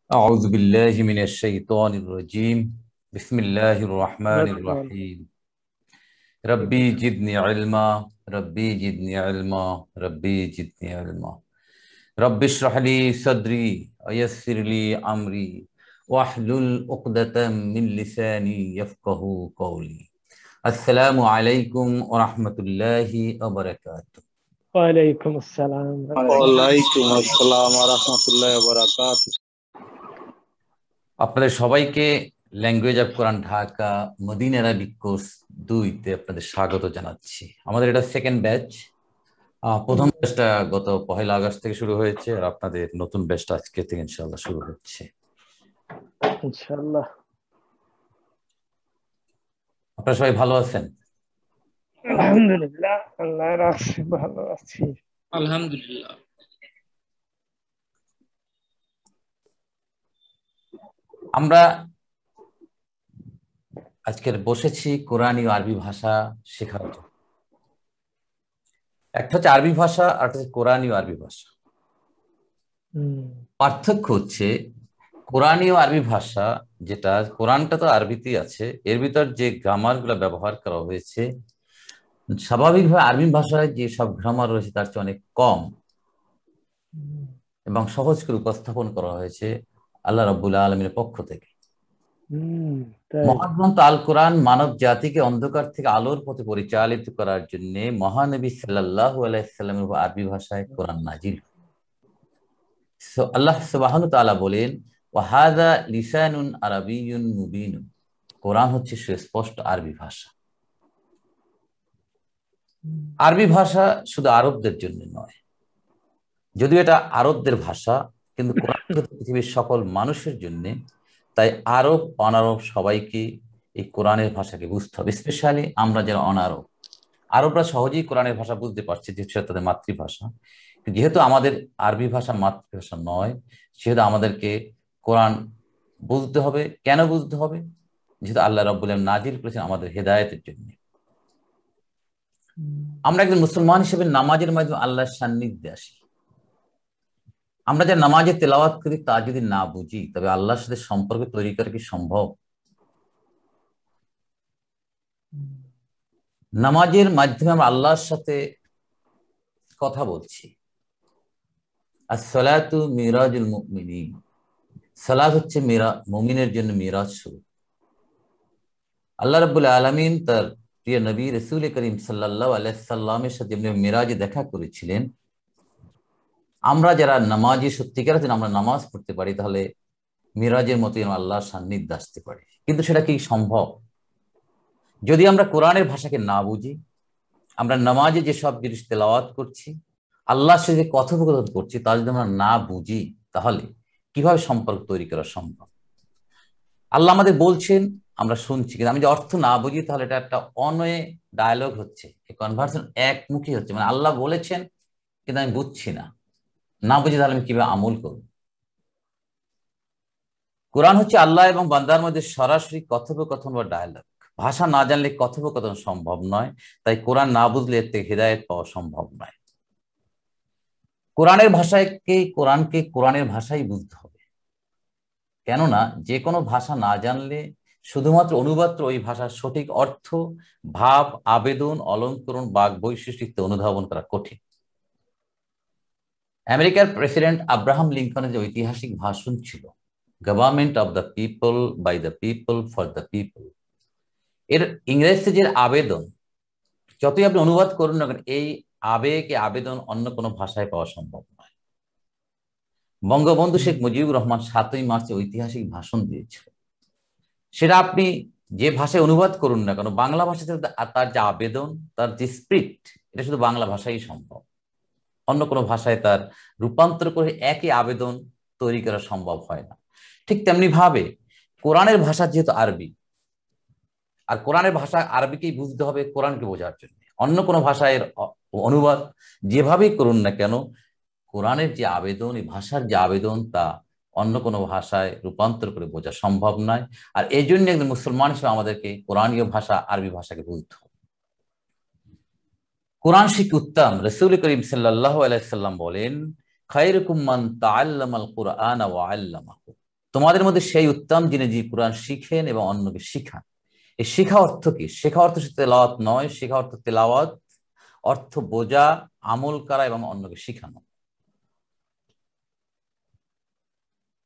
أعوذ بالله من الشيطان الرجيم بسم الله الرحمن ندخل. الرحيم ربي زدني علما ربي زدني علما ربي زدني علما رب اشرح لي صدري ويسر لي أمري واحلل عقدة من لساني يفقه قولي السلام عليكم ورحمة الله وبركاته। ওয়ালাইকুম আসসালাম। ওয়ালাইকুম আসসালাম ওয়া রাহমাতুল্লাহি ওয়া বারাকাতুহু। আপনাদের সবাইকে language of Quran Dhaka Madina Arabic course 2-তে আপনাদের স্বাগত জানাচ্ছি। আমাদের এটা সেকেন্ড ব্যাচ। প্রথম ব্যাচটা গত 1 আগস্ট থেকে শুরু হয়েছে, আর আপনাদের নতুন ব্যাচটা আজকে থেকে ইনশাআল্লাহ শুরু হচ্ছে ইনশাআল্লাহ। আপনারা সবাই ভালো আছেন? আলহামদুলিল্লাহ, আল্লাহর রাখছে ভালো আছি। আলহামদুলিল্লাহ। আমরা আজকের বসেছি কোরআনী ও আরবি ভাষা শেখার জন্য। একটা হচ্ছে আরবি ভাষা আর একটা হচ্ছে কোরআনী ও আরবি ভাষা। পার্থক্য হচ্ছে কোরআনী ও আরবি ভাষা, যেটা কোরআনটা তো আরবিতেই আছে, এর ভিতর যে গ্রামার গুলো ব্যবহার করা হয়েছে স্বাভাবিকভাবে আরবি ভাষায় যে সব গ্রামার রয়েছে তার চেয়ে অনেক কম এবং সহজ করে উপস্থাপন করা হয়েছে আল্লাহ রাব্বুল আলামিনের পক্ষ থেকে। মহাগ্রন্থ আল কোরআন মানব জাতিকে অন্ধকার থেকে আলোর পথে পরিচালিত করার জন্য মহানবী সাল্লাল্লাহু আলাইহি সাল্লামের উপর আরবি ভাষায় কোরআন নাজিল। আল্লাহ সুবহানাহু ওয়া তাআলা বলেন, ওয়া হাযা লিসানুন আরাবিয়্যুন মুবিন। কোরআন হচ্ছে সুস্পষ্ট আরবি ভাষা। আরবি ভাষা শুধু আরবদের জন্য নয়, যদিও এটা আরবদের ভাষা, কিন্তু কোরআন পৃথিবীর সকল মানুষের জন্য। তাই আরব অনারব সবাইকে এই কোরআনের ভাষাকে বুঝতে হবে, স্পেশালি আমরা যারা অনারব। আরবরা সহজেই কোরআনের ভাষা বুঝতে পারছে, যেহেতু তাদের মাতৃভাষা। যেহেতু আমাদের আরবি ভাষা মাতৃভাষা নয়, সেহেতু আমাদেরকে কোরআন বুঝতে হবে। কেন বুঝতে হবে? যেহেতু আল্লাহ রাব্বুল আলামিন নাজিল করেছেন আমাদের হেদায়েতের জন্য। আমরা একজন মুসলমান হিসেবে নামাজের মাধ্যমে আল্লাহর সান্নিধ্যে আসি। আমরা যে নামাজে তেলাওয়াত করি তা যদি না বুঝি, তবে আল্লাহর সাথে সম্পর্ক তৈরি করা কি সম্ভব? নামাজের মাধ্যমে আমরা আল্লাহর সাথে কথা বলছি। as-salatu মিরাজুল মুমিনিন। সালাত হচ্ছে মুমিনের জন্য মিরাজ স্বরূপ। আল্লাহ রাব্বুল আলামিন তার প্রিয় নবী রাসূল করিম সাল্লাল্লাহু আলাইহি সাল্লামের সাথে মিরাজে দেখা করেছিলেন। আমরা যারা নামাজি সত্যিকার অর্থে আমরা নামাজ পড়তে পারি, তাহলে মিরাজের মতোই আল্লাহর সান্নিধ্যে আসতে পারি। কিন্তু সেটা কি সম্ভব? যদি আমরা কোরআনের ভাষাকে না বুঝি, আমরা নামাজে যেসব জিনিস তেলাওয়াত করছি, আল্লাহর সাথে কথোপকথন করছি, তা যদি আমরা না বুঝি, তাহলে কিভাবে সম্পর্ক তৈরি করা সম্ভব? আল্লাহ আমাদের বলছেন, আমরা শুনছি, কিন্তু আমি যে অর্থ না বুঝি, তাহলে এটা একটা অনওয়ে ডায়ালগ হচ্ছে, কনভার্সেশন একমুখী হচ্ছে। মানে আল্লাহ বলেছেন কিন্তু আমি বুঝছি না, না বুঝি তাহলে আমি কিভাবে আমল করব? কোরআন হচ্ছে আল্লাহ এবং বান্দার মধ্যে সরাসরি কথোপকথন বা ডায়ালগ। ভাষা না জানলে কথোপকথন সম্ভব নয়, তাই কোরআন না বুঝলে এর থেকে হেদায়েত পাওয়া সম্ভব নয়। কোরআনের কোরআনকে কোরআনের ভাষাই বুঝতে হবে। কেননা যে কোনো ভাষা না জানলে শুধুমাত্র অনুবাদ ওই ভাষার সঠিক অর্থ, ভাব, আবেদন, অলঙ্করণ, বাক বৈশিষ্ট্য অনুধাবন করা কঠিন। আমেরিকার প্রেসিডেন্ট আব্রাহাম লিঙ্কনের যে ঐতিহাসিক ভাষণ ছিল, government of the people, by the people, for the people, এর ইংরেজিতে যে আবেদন, যতই আপনি অনুবাদ করুন না কেন, এই আবেগ, আবেদন অন্য কোনো ভাষায় পাওয়া সম্ভব নয়। বঙ্গবন্ধু শেখ মুজিবুর রহমান 7ই মার্চে ঐতিহাসিক ভাষণ দিয়েছিল। সেটা আপনি যে ভাষায় অনুবাদ করুন না কেন, বাংলা ভাষাতে তার যে আবেদন, তার যে স্পিরিট, এটা শুধু বাংলা ভাষাই সম্ভব। অন্য কোনো ভাষায় তার রূপান্তর করে একই আবেদন তৈরি করা সম্ভব হয় না। ঠিক তেমনি ভাবে কোরআনের ভাষা যেহেতু আরবি, আর কোরআনের ভাষা আরবিকেই বুঝতে হবে কোরআনকে বোঝার জন্য। অন্য কোনো ভাষায় অনুবাদ যেভাবেই করুন না কেন, কোরআনের যে আবেদন, এই ভাষার যে আবেদন, তা অন্য কোনো ভাষায় রূপান্তর করে বোঝা সম্ভব নয়। আর এই জন্য একজন মুসলমান হিসেবে আমাদেরকে কোরআনীয় ভাষা আরবি ভাষাকে বুঝতে হবে। কোরআন শিখ উত্তম রাসূল করিম সাল্লাল্লাহু আলাইহি সাল্লাম বলেন, খায়রুকুম মান তাআল্লামাল কুরআন ওয়া আল্লামাহু। তোমাদের মধ্যে সেই উত্তম যিনি যে কোরআন শিখেন এবং অন্যকে শিখান। এই শিখা অর্থ কি? শেখা অর্থ তেলাওয়াত নয়, শেখা অর্থ তেলাওয়াত অর্থ বোঝা, আমল করা এবং অন্যকে শিখানো।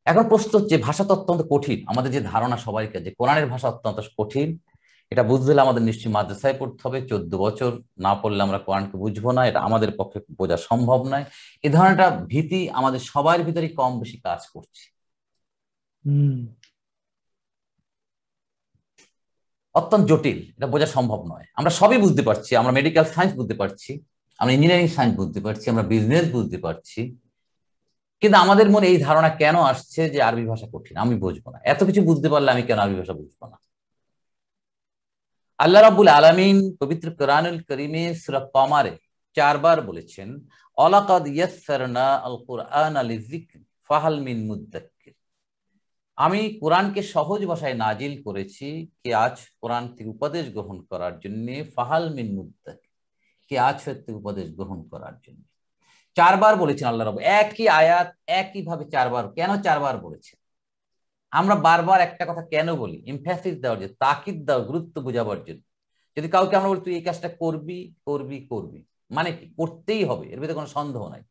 এখন প্রশ্ন হচ্ছে, ভাষা তো অত্যন্ত কঠিন। আমাদের যে ধারণা সবাইকে যে কোরআনের ভাষা অত্যন্ত কঠিন, এটা বুঝতে হলে আমাদের নিশ্চয়ই মাদ্রাসায় পড়তে হবে। 14 বছর না পড়লে আমরা কোরআনকে বুঝবো না, এটা আমাদের পক্ষে বোঝা সম্ভব নয়। এ ধরনের একটা ভীতি আমাদের সবার ভিতরে কম বেশি কাজ করছে। অত্যন্ত জটিল, এটা বোঝা সম্ভব নয়। আমরা সবই বুঝতে পারছি, আমরা মেডিকেল সায়েন্স বুঝতে পারছি, আমরা ইঞ্জিনিয়ারিং সায়েন্স বুঝতে পারছি, আমরা বিজনেস বুঝতে পারছি, কিন্তু আমাদের মনে এই ধারণা কেন আসছে যে আরবি ভাষা কঠিন, আমি বুঝবো না। এত কিছু বুঝতে পারলে আমি কেন আরবি ভাষা বুঝবো না? আল্লাহ রাব্বুল আলামিন পবিত্র কোরআনুল কারীমে সূরা কমারে 4 বার বলেছেন, ওয়ালাকাদ ইয়াসসারনা আল কুরআনা লিযিকর ফাহাল মিন মুদ্দাক্কির। আমি কোরআনকে সহজ ভাষায় নাজিল করেছি, কে আজ কোরআন থেকে উপদেশ গ্রহণ করার জন্য, ফাহাল মিন মুদ্দাক্কির, কে আজ হতে উপদেশ গ্রহণ করার জন্য। 4 বার বলেছেন আল্লাহ রাব্বুল, একই আয়াত একই ভাবে 4 বার। কেন 4 বার বলেছেন? আমরা বারবার একটা কথা কেন বলি? এমফ্যাসিস দেওয়ার জন্য, তাকিদ দেওয়ার, গুরুত্ব বোঝাবার জন্য। যদি কাউকে আমরা বলি তুই এই কাজটা করবি করবি করবি, মানে কি করতেই হবে, এর ভিতরে কোনো সন্দেহ নাই।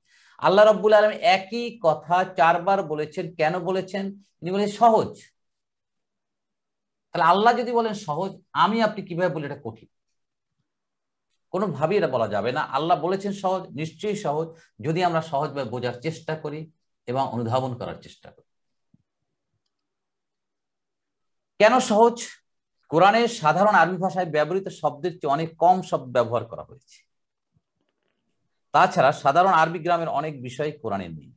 আল্লাহ রাব্বুল আলামিন একই কথা 4 বার বলেছেন। কেন বলেছেন? তিনি বলেছেন সহজ। তাহলে আল্লাহ যদি বলেন সহজ, আমি আপনি কিভাবে বলি এটা কঠিন? কোনোভাবেই এটা বলা যাবে না। আল্লাহ বলেছেন সহজ, নিশ্চয়ই সহজ, যদি আমরা সহজভাবে বোঝার চেষ্টা করি এবং অনুধাবন করার চেষ্টা করি। কেন সহজ? কোরআনের সাধারণ আরবি ভাষায় ব্যবহৃত শব্দের চেয়ে অনেক কম শব্দ ব্যবহার করা হয়েছে। তাছাড়া সাধারণ আরবি গ্রামের অনেক বিষয় কোরআনে নেই,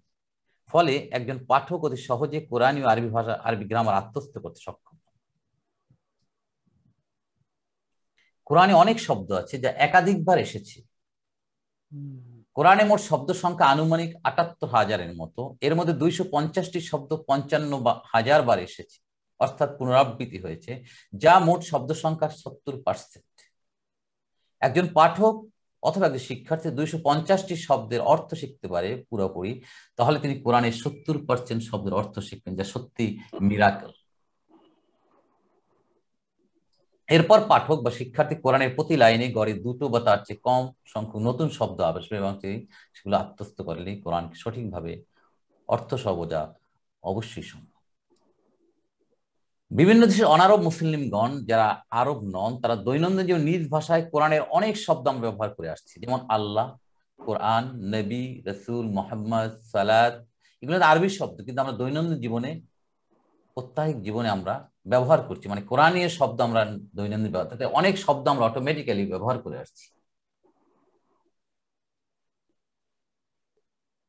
ফলে একজন পাঠক অতি সহজে কোরআনী ও আরবি ভাষা, আরবি গ্রামার আত্মস্থ করতে সক্ষম। কোরআনে অনেক শব্দ আছে যা একাধিকবার এসেছে। কোরআনে মোট শব্দ সংখ্যা আনুমানিক ৭৮,০০০-এর মতো। এর মধ্যে ২৫০টি শব্দ ৫৫,০০০ বার এসেছে, অর্থাৎ পুনরাবৃত্তি হয়েছে, যা মোট শব্দ সংখ্যার ৭০%। একজন পাঠক অথবা একজন শিক্ষার্থী ২৫০টি শব্দের অর্থ শিখতে পারে পুরোপুরি, তাহলে তিনি কোরআনের ৭০% শব্দের অর্থ শিখবেন, যা সত্যি মিরাকল। এরপর পাঠক বা শিক্ষার্থী কোরআনের প্রতি লাইনে গড়ে 2টো বা তার চেয়ে কম সংখ্যক নতুন শব্দ আবিষ্কার এবং সেগুলো আত্মস্থ করলে কোরআনকে সঠিকভাবে অর্থ সহ বোঝা অবশ্যই সম্ভব। বিভিন্ন দেশের অনারব মুসলিমগণ যারা আরব নন, তারা দৈনন্দিন জীবনে নিজ ভাষায় কোরআনের অনেক শব্দ আমরা ব্যবহার করে আসছি, যেমন আল্লাহ, কোরআন, নবী, রসুল, মোহাম্মদ, সালাত, এগুলো আরবি শব্দ, কিন্তু আমরা দৈনন্দিন জীবনে, প্রত্যেক জীবনে আমরা ব্যবহার করছি। মানে কোরআনীয় শব্দ আমরা দৈনন্দিন ব্যবহার, অনেক শব্দ আমরা অটোমেটিক্যালি ব্যবহার করে আসছি।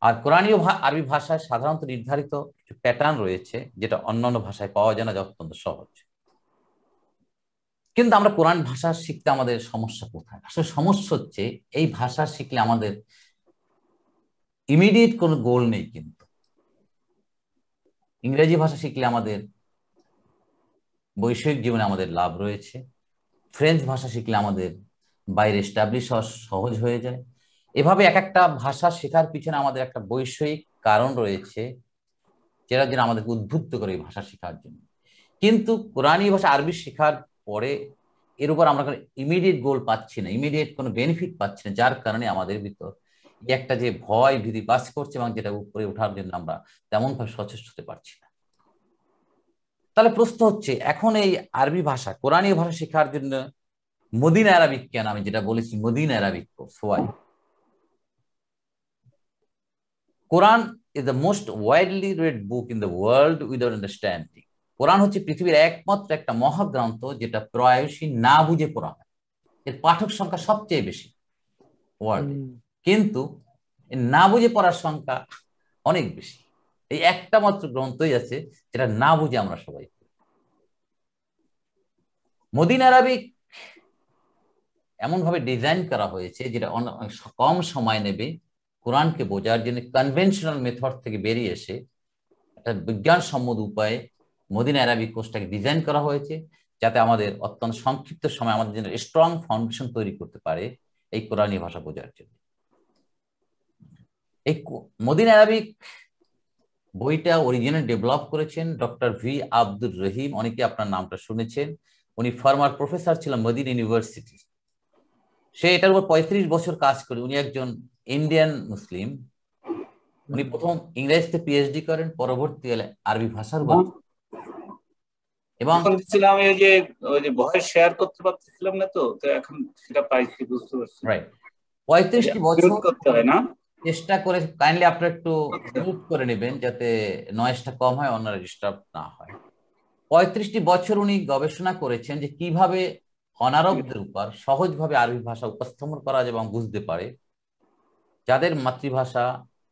আর কোরআনীয় আরবি ভাষায় সাধারণত নির্ধারিত কিছু প্যাটার্ন রয়েছে, যেটা অন্যান্য ভাষায় পাওয়া যায় না, যা অত্যন্ত সহজ। কিন্তু আমরা কোরআন ভাষা শিখতে আমাদের সমস্যা কোথায়? আসলে সমস্যা হচ্ছে এই ভাষা শিখলে আমাদের ইমিডিয়েট কোনো গোল নেই। কিন্তু ইংরেজি ভাষা শিখলে আমাদের বৈষয়িক জীবনে আমাদের লাভ রয়েছে। ফ্রেঞ্চ ভাষা শিখলে আমাদের বাইরে এস্টাবলিশ হওয়া সহজ হয়ে যায়। এভাবে এক একটা ভাষা শেখার পিছনে আমাদের একটা বৈষয়িক কারণ রয়েছে, যেটা যেন আমাদেরকে উদ্বুদ্ধ করে এই ভাষা শেখার জন্য। কিন্তু কোরআনী ভাষা আরবি শেখার পরে এর উপর আমরা কোনো ইমিডিয়েট গোল পাচ্ছি না, ইমিডিয়েট কোনো বেনিফিট পাচ্ছি না, যার কারণে আমাদের ভিতর একটা যে ভয় ভীতি কাজ করছে এবং যেটা উপরে ওঠার জন্য আমরা তেমন ভাবে সচেষ্ট হতে পারছি না। তাহলে প্রশ্ন হচ্ছে, এখন এই আরবি ভাষা, কোরআনী ভাষা শেখার জন্য মদিনা আরাবিক কেন? আমি যেটা বলেছি, Medina Arabic course. Why? Quran is the most widely read book in the world without understanding. কোরআন হচ্ছে পৃথিবীর একমাত্র একটা মহাগ্রন্থ যেটা প্রায়শই না বুঝে পড়া হয়। এর পাঠক সংখ্যা সবচেয়ে বেশি ওয়ার্ল্ডে, কিন্তু না বুঝে পড়ার সংখ্যা অনেক বেশি। এই একটা মাত্র গ্রন্থই আছে যেটা না বুঝে আমরা সবাই। মদিনা আরাবিক এমন ভাবে ডিজাইন করা হয়েছে যেটা অনেক কম সময় নেবে কোরআনকে বোঝার জন্য। কনভেনশনাল মেথড থেকে বেরিয়ে এসে একটা বিজ্ঞানসম্মত উপায়ে মদিনা আরাবিক কোর্সটাকে ডিজাইন করা হয়েছে, যাতে আমাদের অত্যন্ত সংক্ষিপ্ত সময় আমাদের জন্য স্ট্রং ফাউন্ডেশন তৈরি করতে পারে এই কোরআনী ভাষা বোঝার জন্য। এই মদিনা আরাবিক বইটা অরিজিনাল ডেভেলপ করেছেন ডক্টর ভি আব্দুর রহিম, অনেকে আপনার নামটা শুনেছেন। উনি ফর্মার প্রফেসর ছিলেন মদিনা ইউনিভার্সিটি। সে এটার উপর 35 বছর কাজ করে। উনি একজন ইন্ডিয়ান মুসলিম। উনি প্রথম ইংরেজিতে পিএইচডি করেন, পরবর্তীকালে আরবি ভাষার উপর এবং এখন ছিলাম আমি ওই যে ভয়েস শেয়ার করতে পারতেছিলাম না, তো এখন সেটা পাইছি, বুঝতে পারছি। রাইট, 35টি বছর মিউট করতে হয় না? চেষ্টা করে। কাইন্ডলি আপনারা একটু মিউট করে নেবেন যাতে নয়েজটা কম হয়, অন্যরা ডিস্টার্ব না হয়। 35টি বছর উনি গবেষণা করেছেন যে কিভাবে অনারবদের উপর সহজভাবে আরবি ভাষা উপস্থাপন করা যায় এবং বুঝতে পারে। যাদের মাতৃভাষা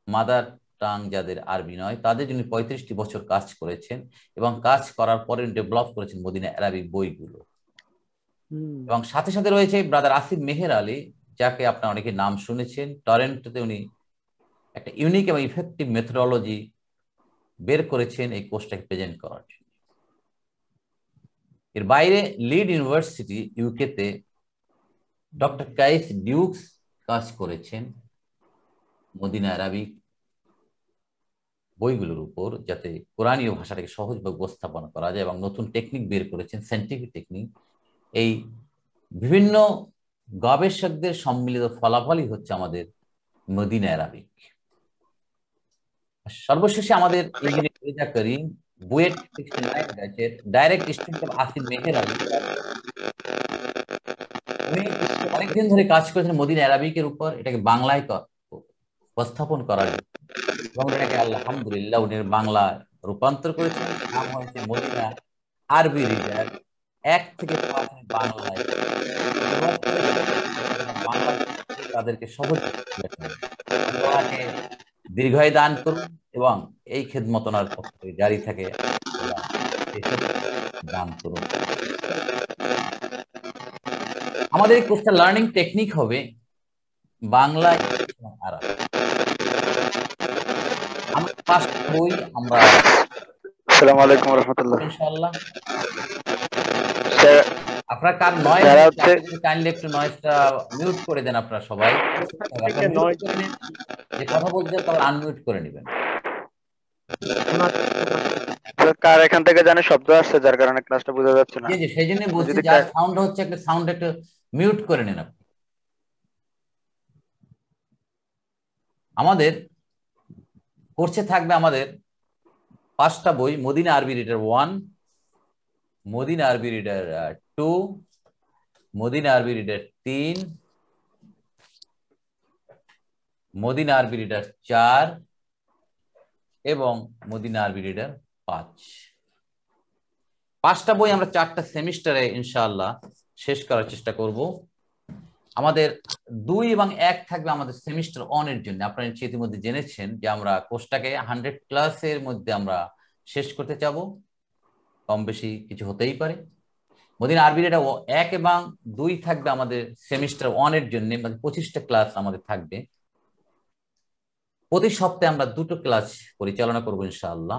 মাদার টাং যাদের আরবি নয়, তাদের জন্য 35টি বছর কাজ করেছেন এবং কাজ করার পরে ডেভেলপ করেছেন মদিনা আরবি বইগুলো। এবং সাথে সাথে রয়েছে ব্রাদার আসিফ মেহের আলী, যাকে আপনারা অনেকে নাম শুনেছেন। টরেন্টোতে উনি একটা ইউনিক এবং ইফেক্টিভ মেথোডোলজি বের করেছেন এই কোর্সটাকে প্রেজেন্ট করার জন্য। এর বাইরে লিড ইউনিভার্সিটি ইউকেতে ডক্টর কাইস ডিউকস কাজ করেছেন মদিনা আরবি বইগুলোর উপর, যাতে কোরআনীয় ভাষাটাকে সহজভাবে উপস্থাপন করা যায় এবং নতুন টেকনিক বের করেছেন, সায়েন্টিফিক টেকনিক। এই বিভিন্ন গবেষকদের সম্মিলিত ফলাফলই হচ্ছে আমাদের মদিনা আরবিক। সর্বশেষে আমাদের ইঞ্জিনিয়ার রেজা করিম বুয়েট 69 ব্যাচের ডাইরেক্ট স্টুডেন্ট আসিফ মেহের আলী। উনি অনেকদিন ধরে কাজ করেছেন মদিনা আরবিকের উপর, এটাকে বাংলায় উপস্থাপন করার জন্য এবং এটাকে আলহামদুলিল্লাহ উনি বাংলা রূপান্তর করেছেন। নাম হয়েছে মদিনা আরবি রিডার 1 থেকে 5 বাংলায় অনুবাদ করেছেন। বাংলা তাদেরকে সহজ ওনাকে দীর্ঘায়ু দান করুন এবং এই খেদমত ওনার পক্ষে জারি থাকে, দান করুন। আমাদের এই কোর্সটা লার্নিং টেকনিক হবে বাংলা এবং আরবি। আমরা 5টা বই আমরা আসসালামু আলাইকুম ওয়া রাহমাতুল্লাহ। ইনশাআল্লাহ। স্যার, আপনার কার নয়েজ যারা হচ্ছে কাইন্ডলি একটু নয়েজটা মিউট করে দেন আপনারা সবাই। আপনারা মিউট করে নিন, যে কথা বলছেন তারপর আনমিউট করে নেবেন। কার এখান থেকে জানে শব্দ আসছে, যার কারণে ক্লাসটা বোঝা যাচ্ছে না। জি জি, সেই জন্য বলছি যদি যার সাউন্ড হচ্ছে একটা সাউন্ড একটু মিউট করে নিন আপনি। আমাদের কোর্সে থাকবে আমাদের 5টা বই, মদিনা আরবি রিডার 1, মদিনা আরবি রিডার 2, মদিনা আরবি রিডার 3, মদিনা আরবি রিডার 4 এবং মদিনা আরবি রিডার 5। 5টা বই আমরা 4টা সেমিস্টারে ইনশাআল্লাহ শেষ করার চেষ্টা করব। আমাদের 2 এবং 1 থাকবে আমাদের সেমিস্টার 1 এর জন্য। আপনারা ইতিমধ্যে জেনেছেন যে আমরা কোর্সটাকে 100 ক্লাসের মধ্যে আমরা শেষ করতে চাবো, কম বেশি কিছু হতেই পারে। মদিনা আরবি রিডার 1 এবং 2 থাকবে আমাদের সেমিস্টার 1 এর জন্য, মানে 25টা ক্লাস আমাদের থাকবে। প্রতি সপ্তাহে আমরা 2টো ক্লাস পরিচালনা করব ইনশাআল্লাহ।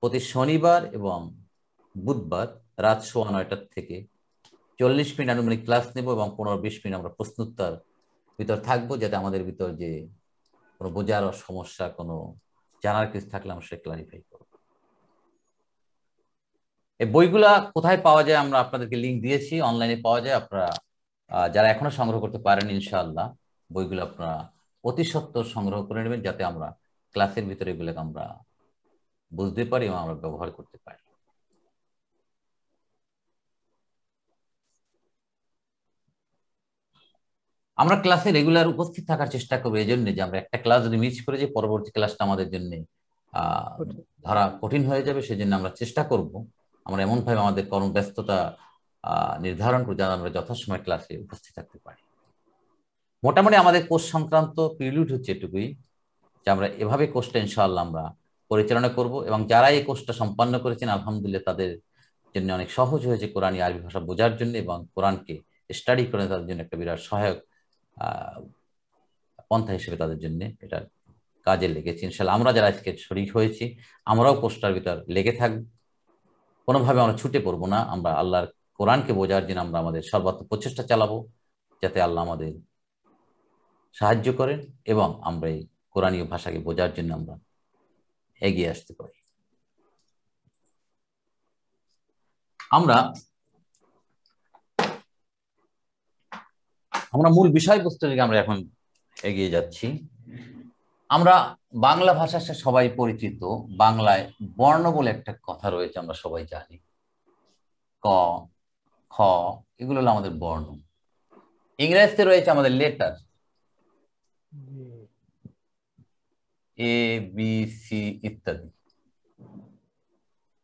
প্রতি শনিবার এবং বুধবার রাত 9:15 থেকে 40 মিনিট আনুমানিক ক্লাস নেব এবং 15-20 মিনিট আমরা প্রশ্নোত্তর ভিতর থাকবো, যাতে আমাদের ভিতর যে কোনো বোঝার সমস্যা, কোনো জানার কিছু থাকলে আমরা সেটা ক্লারিফাই করব। এই বইগুলা কোথায় পাওয়া যায় আমরা আপনাদেরকে লিংক দিয়েছি, অনলাইনে পাওয়া যায়। আপনারা যারা এখনো সংগ্রহ করতে পারেন ইনশাআল্লাহ বইগুলো আপনারা অতি সত্বর সংগ্রহ করে নেবেন, যাতে আমরা ক্লাসের ভিতরে এগুলোকে আমরা বুঝতে পারি এবং আমরা ব্যবহার করতে পারি। আমরা ক্লাসে রেগুলার উপস্থিত থাকার চেষ্টা করবো, এই জন্য যে আমরা একটা ক্লাস যদি মিস করে যাই পরবর্তী ক্লাসটা আমাদের জন্য ধরা কঠিন হয়ে যাবে। সেই জন্য আমরা চেষ্টা করব আমরা এমন ভাবে আমাদের কর্মব্যস্ততা নির্ধারণ করে যেন আমরা যথাসময় ক্লাসে উপস্থিত থাকতে পারি। মোটামুটি আমাদের কোর্স সংক্রান্ত প্রিলিউড হচ্ছে এটুকুই, যে আমরা এভাবে কোর্সটা ইনশাআল্লাহ আমরা পরিচালনা করব এবং যারা এই কোর্সটা সম্পন্ন করেছেন আলহামদুলিল্লাহ তাদের জন্য অনেক সহজ হয়েছে কোরআনী আরবি ভাষা বোঝার জন্য এবং কোরআনকে স্টাডি করে তাদের জন্য একটা বিরাট সহায়ক পন্থা হিসেবে তাদের জন্য এটা কাজে লেগেছে। ইনশাআল্লাহ আমরা যারা আজকে শরীক হয়েছি আমরাও কোর্সটার ভিতর লেগে থাকব, কোনোভাবে আমরা ছুটে পড়বো না। আমরা আল্লাহর কোরআনকে বোঝার জন্য আমরা আমাদের সর্বাত্মক প্রচেষ্টা চালাবো, যাতে আল্লাহ আমাদের সাহায্য করেন এবং আমরা এই কোরআনীয় ভাষাকে বোঝার জন্য আমরা এগিয়ে আসতে পারি। আমরা মূল বিষয়বস্তু থেকে আমরা এখন এগিয়ে যাচ্ছি। আমরা বাংলা ভাষার সাথে সবাই পরিচিত। বাংলায় বর্ণ বলে একটা কথা রয়েছে, আমরা সবাই জানি। ক, খ এগুলো হলো আমাদের বর্ণ। ইংরেজিতে রয়েছে আমাদের লেটার, এ বি সি ইত্যাদি।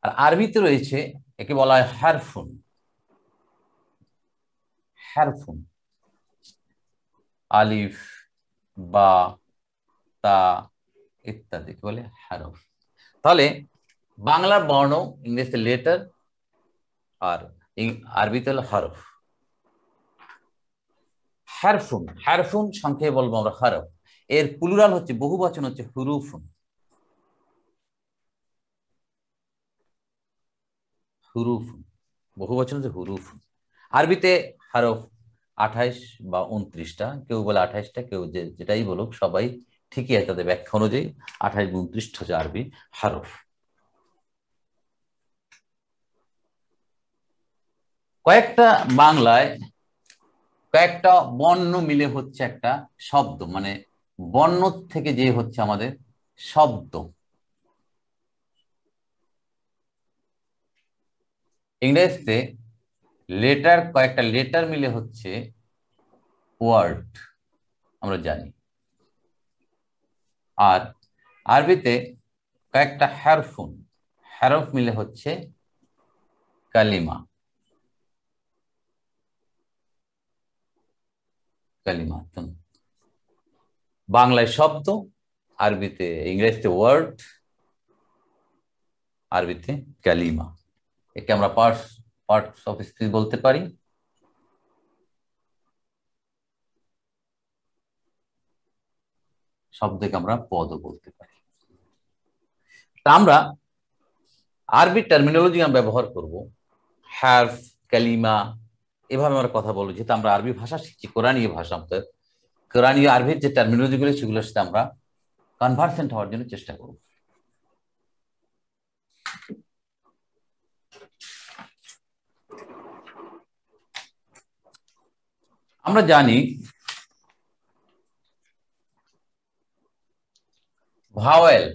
আর আরবিতে রয়েছে, একে বলা হয় হারফুন। হারফুন, আলিফ, বা, তা ইত্যাদি বলে হারফ। তাহলে বাংলার বর্ণ, ইংরেজিতে লেটার, আর আরবিতে হলো হরফ। হারফুন, হারফুন সংক্ষেপে বলবো আমরা হরফ। এর প্লুরাল হচ্ছে, বহু বচন হচ্ছে হুরুফুন। হুরুফুন, বহু বচন হচ্ছে হুরুফুন। আরবিতে হরফ 28 বা 29টা, কেউ বলে 28টা, কেউ যেটাই বলুক, সবাই ঠিকই আছে তাদের ব্যাখ্যা অনুযায়ী। 28 বা 29 হচ্ছে আরবি হরফ। কয়েকটা বাংলায় কয়েকটা বর্ণ মিলে হচ্ছে একটা শব্দ, মানে বর্ণ থেকে যে হচ্ছে আমাদের শব্দ। ইংরেজিতে লেটার, কয়েকটা লেটার মিলে হচ্ছে ওয়ার্ড, আমরা জানি। আর আরবিতে কয়েকটা হারফুন, হরফ মিলে হচ্ছে কালিমা। কালিমাতুন বাংলায় শব্দ, আরবিতে, ইংরেজিতে ওয়ার্ড, আরবিতে কালিমা। একে আমরা পার্টস অফ স্পিচ বলতে পারি। শব্দকে আমরা পদও বলতে পারি। তা আমরা আরবি টার্মিনোলজি আমরা ব্যবহার করব, হারফ, কালিমা, এভাবে আমরা কথা বলবো। যেহেতু আমরা আরবি ভাষা শিখছি, কোরআনীয় ভাষা, আমাদের কোরআনীয় আরবির যে টার্মিনোলজি গুলো, সেগুলোর সাথে আমরা কনভার্সেন্ট হওয়ার জন্য চেষ্টা করব। আমরা জানি ভাওয়েল,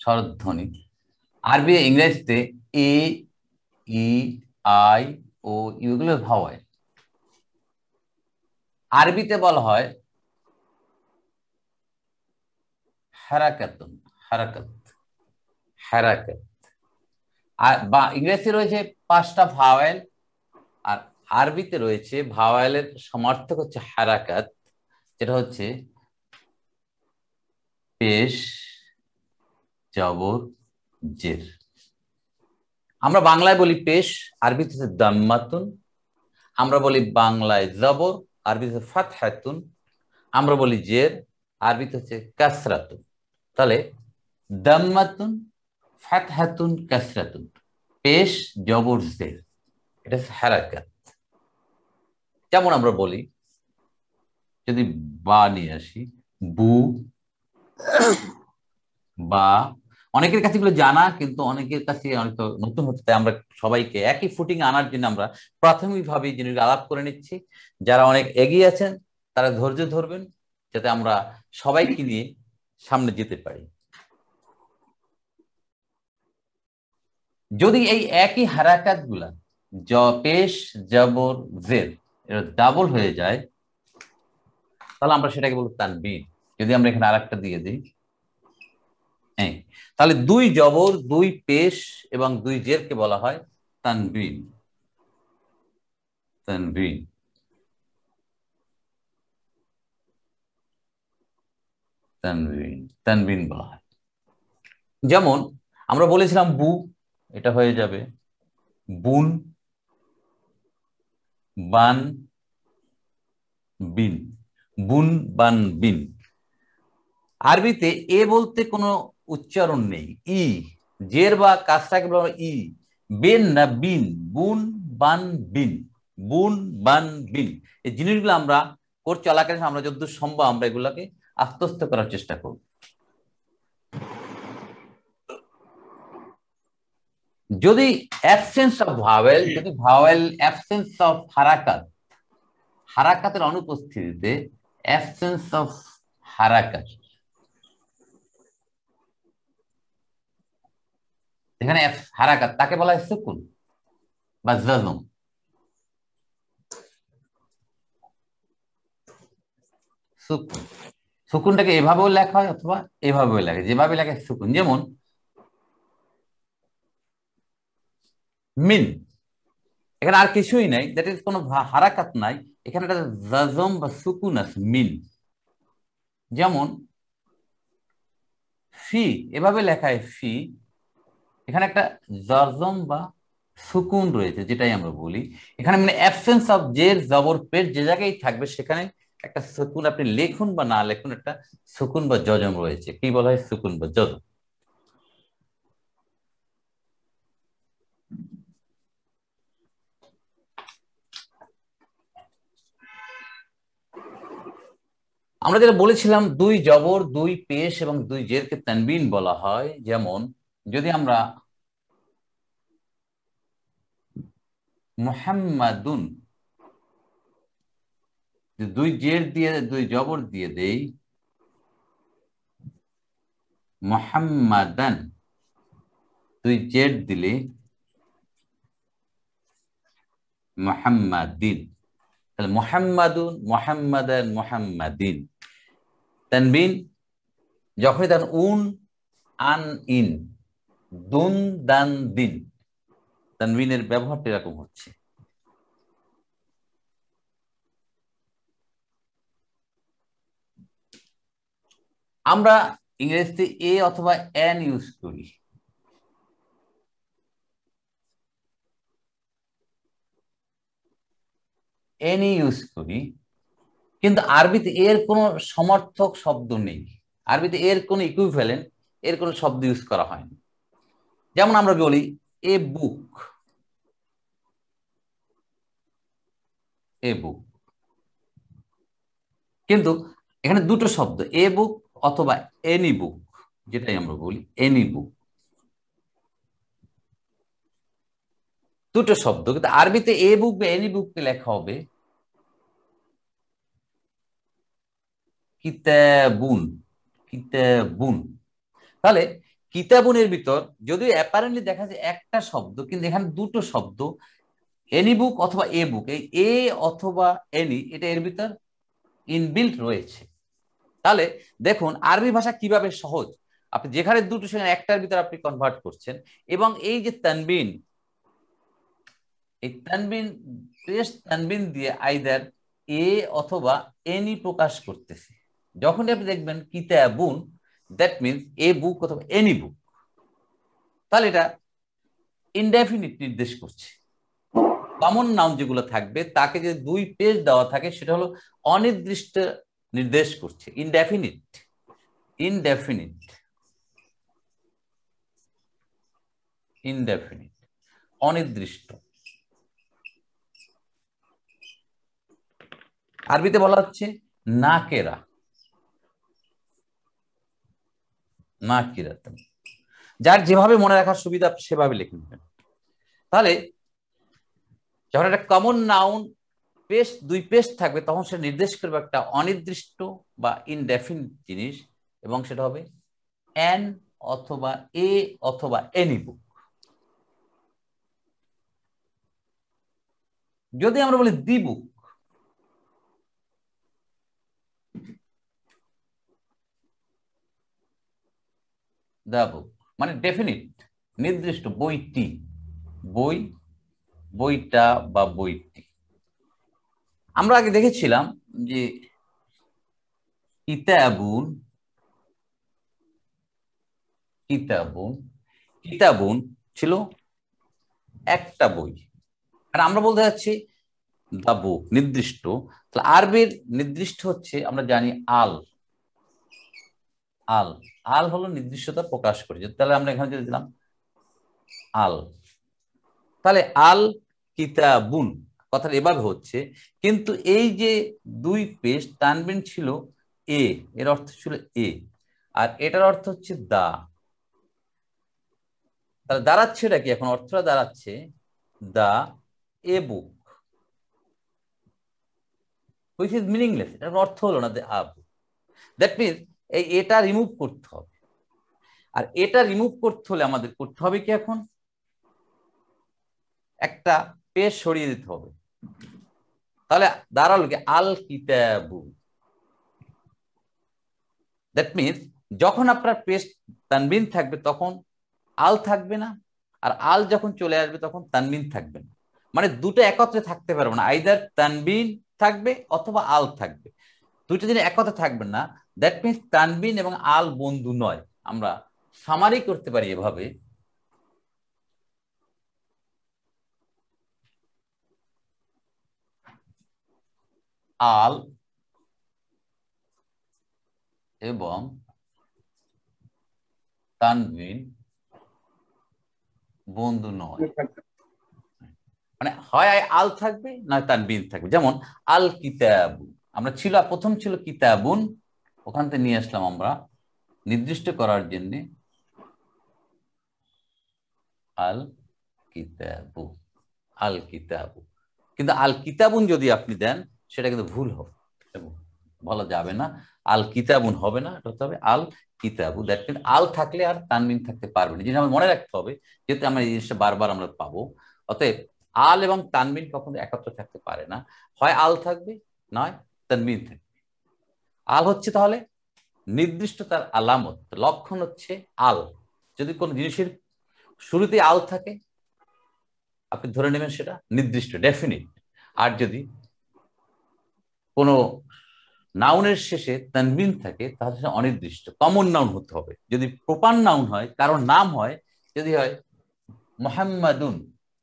স্বরধ্বনি, আরবি ইংরেজিতে এ, ই, আই, ও, এগুলো ভাওয়েল। আরবিতে বলা হয় হারাকাতুন, হারাকাত, হারাকাত। আর বা ইংরেজি রয়েছে 5টা ভাওয়েল, আর আরবিতে রয়েছে ভাওয়েলের সমার্থক হচ্ছে হারাকাত, যেটা হচ্ছে পেশ, জবর, জের। আমরা বাংলায় বলি পেশ, আরবিতে হচ্ছে দাম্মাতুন। আমরা বলি বাংলায় জবর, আরবিতে হচ্ছে ফাতহাতুন। আমরা বলি জের, আরবিতে হচ্ছে কাসরাতুন। তাহলে দাম্মাতুন, ফাতহাতুন, কাসরাতুন, পেশ, জবর, জের, এটা হচ্ছে হারাকাত। যেমন আমরা বলি, যদি বা নিয়ে আসি, বু, বা, অনেকের কাছে এগুলো জানা, কিন্তু অনেকের কাছে অনেক নতুন হচ্ছে। তাই আমরা সবাইকে একই ফুটিং আনার জন্য আমরা প্রাথমিকভাবে জিনিসগুলো আলাপ করে নিচ্ছি। যারা অনেক এগিয়ে আছেন তারা ধৈর্য ধরবেন, যাতে আমরা সবাইকে নিয়ে সামনে যেতে পারি। যদি এই একই হারাকাত গুলা পেশ, জবর, জের এটা ডাবল হয়ে যায়, তাহলে আমরা সেটাকে বলবো তানবিন। যদি আমরা এখানে আরেকটা দিয়ে দিই, তাহলে 2 জবর, 2 পেশ এবং 2 জেরকে বলা হয় তানবিন। তানবিন, তানবিন, তানবিন বলা হয়। যেমন আমরা বলেছিলাম বু, এটা হয়ে যাবে বুন, বান, বিন। বুন, বান, বিন। আরবিতে এ বলতে কোনো উচ্চারণ নেই, ই, জের বা কাজটাকে বলা হয় ই। বেন না বিন, বুন, বান, বিন, বুন, বান, বিন। এই জিনিসগুলো আমরা কোর্স চলাকালীন আমরা যতদূর সম্ভব আমরা এগুলাকে আত্মস্থ করার চেষ্টা করব। যদি অ্যাবসেন্স অফ ভাওয়েল, যদি ভাওয়েল অ্যাবসেন্স অফ হারাকাত, হারাকাতের অনুপস্থিতিতে অ্যাবসেন্স অফ হারাকাত, এখানে হারাকাত তাকে বলা হয় সুকুন বা জাজম। সুকুন, সুকুনটাকে এভাবেও লেখা হয় অথবা এভাবেও লেখে, যেভাবে লেখে সুকুন। যেমন মিন, এখানে আর কিছুই নাই, দ্যাট ইজ কোনো হারাকাত নাই, এখানে একটা জাজম বা সুকুন আছে, মিন। যেমন ফি, এভাবে লেখা হয় ফি, এখানে একটা জাজম বা সুকুন রয়েছে, যেটাই আমরা বলি। এখানে মানে অ্যাবসেন্স অফ জের জবর পেশ যে জায়গায় থাকবে সেখানে একটা সুকুন, আপনি লিখুন বা না লিখুন, একটা সুকুন বা জজম রয়েছে। কি বলা হয়? সুকুন বা জজম। আমরা যেটা বলেছিলাম, দুই জবর, দুই পেশ এবং দুই জেরকে তানবিন বলা হয়। যেমন যদি আমরা মুহাম্মাদুন দুই জের দিয়ে দুই জবর দিয়ে দেই, মুহাম্মাদান দুই জের দিলে মুহাম্মাদিন, তাহলে মুহাম্মাদুন, মুহাম্মাদান, মুহাম্মাদিন। তানবিন যখনই দেন উন, আন, ইন, দুন, দান, দিন, তানবিনের ব্যবহারটা এরকম হচ্ছে। আমরা ইংরেজিতে এ অথবা এন ইউজ করি, এন ইউজ করি, কিন্তু আরবিতে এর কোনো সমর্থক শব্দ নেই। আরবিতে এর কোনো ইকুইভ্যালেন্ট, এর কোনো শব্দ ইউজ করা হয়নি। যেমন আমরা বলি এ বুক, এ বুক, কিন্তু এখানে দুটো শব্দ, এ বুক অথবা এনি বুক, যেটাই আমরা বলি এনি বুক, দুটো শব্দ। কিন্তু আরবিতে এ বুক বা এনি বুককে লেখা হবে কিতাবুন, কিতাবুন। তাহলে কিতাবুনের ভিতর যদিও অ্যাপারেন্টলি দেখা যায় একটা শব্দ, কিন্তু এখানে দুটো শব্দ, এনি বুক অথবা এ বুক, এই এ অথবা এনি এটা এর ভিতর ইনবিল্ট রয়েছে। তাহলে দেখুন আরবি ভাষা কিভাবে সহজ, আপনি যেখানে দুটো সেখানে একটার ভিতর আপনি কনভার্ট করছেন। এবং এই যে তানবিন, এই তানবিন পেশ তানবিন দিয়ে আইদার এ অথবা এনি প্রকাশ করতেছে। যখনই আপনি দেখবেন কিতাবুন, দ্যাট মিনস এ বুক অথবা এনি বুক, তাহলে এটা ইনডেফিনিট নির্দেশ করছে। কমন নাউন যেগুলো থাকবে তাকে যে দুই পেজ দেওয়া থাকে সেটা হলো অনির্দিষ্ট নির্দেশ করছে, ইনডেফিনিট, ইনডেফিনিট, ইনডেফিনিট, অনির্দিষ্ট। আরবিতে বলা হচ্ছে নাকেরা, নাকিরা। যার যেভাবে মনে রাখার সুবিধা সেভাবে লিখে নেবেন। তাহলে যখন একটা কমন নাউন পেশ দুই পেশ থাকবে তখন সে নির্দেশ করবে একটা অনির্দিষ্ট বা ইনডেফিনিট জিনিস, এবং সেটা হবে এন অথবা এ অথবা এনি বুক। যদি আমরা বলি দি বুক, দা বুক মানে ডেফিনিট, নির্দিষ্ট, বইটি, বই, বইটা বা বইটি। আমরা আগে দেখেছিলাম যে কিতাবুন, কিতাবুন, কিতাবুন ছিল একটা বই, আর আমরা বলতে যাচ্ছি দা বুক, নির্দিষ্ট। তাহলে আরবির নির্দিষ্ট হচ্ছে আমরা জানি আল, আল, আল হলো নির্দিষ্টতা প্রকাশ করে। তাহলে আমরা এখানে যদি দিলাম আল, তাহলে আল কিতাবুন কথাটা এভাবে হচ্ছে। কিন্তু এই যে দুই পেশ তানবিন ছিল এ, এর অর্থ ছিল এ, আর এটার অর্থ হচ্ছে দা। তাহলে দাঁড়াচ্ছে এটা কি এখন? অর্থটা দাঁড়াচ্ছে দা a book, which is meaningless. এটার অর্থ হলো না আ বুক। দ্যাট মিনস এটা রিমুভ করতে হবে। আর এটা রিমুভ করতে হলে আমাদের করতে হবে কি, এখন একটা পেশ সরিয়ে দিতে হবে। তাহলে দাঁড়ালো কি আল কিতাবু। দ্যাট মিনস যখন আপনার পেশ তানবিন থাকবে তখন আল থাকবে না, আর আল যখন চলে আসবে তখন তানবিন থাকবে না। মানে দুটো একত্রে থাকতে পারবে না, আইদার তানবিন থাকবে অথবা আল থাকবে, দুটো জিনিস একত্রে থাকবে না। দ্যাট মিনস তানবিন এবং আল বন্ধু নয়। আমরা সামারি করতে পারি এভাবে, আল এবং তানবিন বন্ধু নয়। মানে হয় আল থাকবে নয় তানবিন থাকবে। যেমন আল কিতাবু, আমরা ছিল প্রথম ছিল কিতাবুন, ওখান থেকে নিয়ে আসলাম আমরা নির্দিষ্ট করার জন্য আল কিতাবু, আল কিতাবু। কিন্তু আল কিতাবুন যদি আপনি দেন সেটা কিন্তু ভুল হবে, বলা যাবে না, আল কিতাবুন হবে না, এটা হতে হবে আল কিতাবু। দ্যাট মিন আল থাকলে আর তানবিন থাকতে পারবে না। জিনিস আমার মনে রাখতে হবে, যেহেতু আমরা এই জিনিসটা বারবার আমরা পাবো। অতএব আল এবং তানবিন কখনো একত্র থাকতে পারে না, হয় আল থাকবে নয় তানবিন থাকবে। আল হচ্ছে তাহলে নির্দিষ্ট, তার আলামত লক্ষণ হচ্ছে আল। যদি কোনো জিনিসের শুরুতে আল থাকে আপনি ধরে নেবেন সেটা নির্দিষ্ট, ডেফিনিট। আর যদি কোনো নাউনের শেষে তানবিন থাকে তাহলে সেটা অনির্দিষ্ট, কমন নাউন হতে হবে। যদি প্রপার নাউন হয়, কারণ নাম হয়, যদি হয় মুহাম্মাদুন,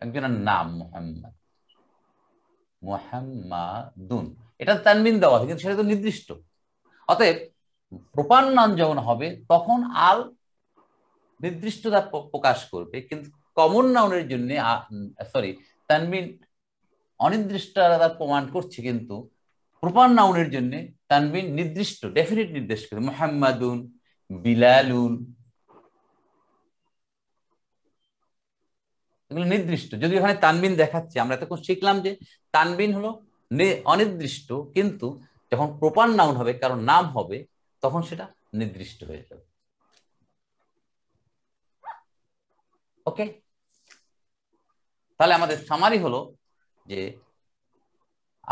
একজনের নাম মুহাম্মদ, মুহাম্মাদুন, এটা তানবিন দেওয়া আছে কিন্তু সেটা তো নির্দিষ্ট। অতএব প্রপার নাউন যখন হবে তখন আল নির্দিষ্টতা প্রকাশ করবে, কিন্তু কমন নাউনের জন্য তানবিন অনির্দিষ্টতা প্রমাণ করছে, কিন্তু প্রপার নাউনের জন্য তানবিন নির্দিষ্ট, ডেফিনিট নির্দেশ করে। মুহাম্মাদুন, বিলালুন, এগুলো নির্দিষ্ট। যদি এখানে তানবিন দেখাচ্ছে, আমরা এতক্ষণ শিখলাম যে তানবিন হলো অনির্দিষ্ট, কিন্তু যখন প্রপার নাউন হবে, কারণ নাম হবে, তখন সেটা নির্দিষ্ট হয়ে যাবে। ওকে, তাহলে আমাদের সামারি হলো যে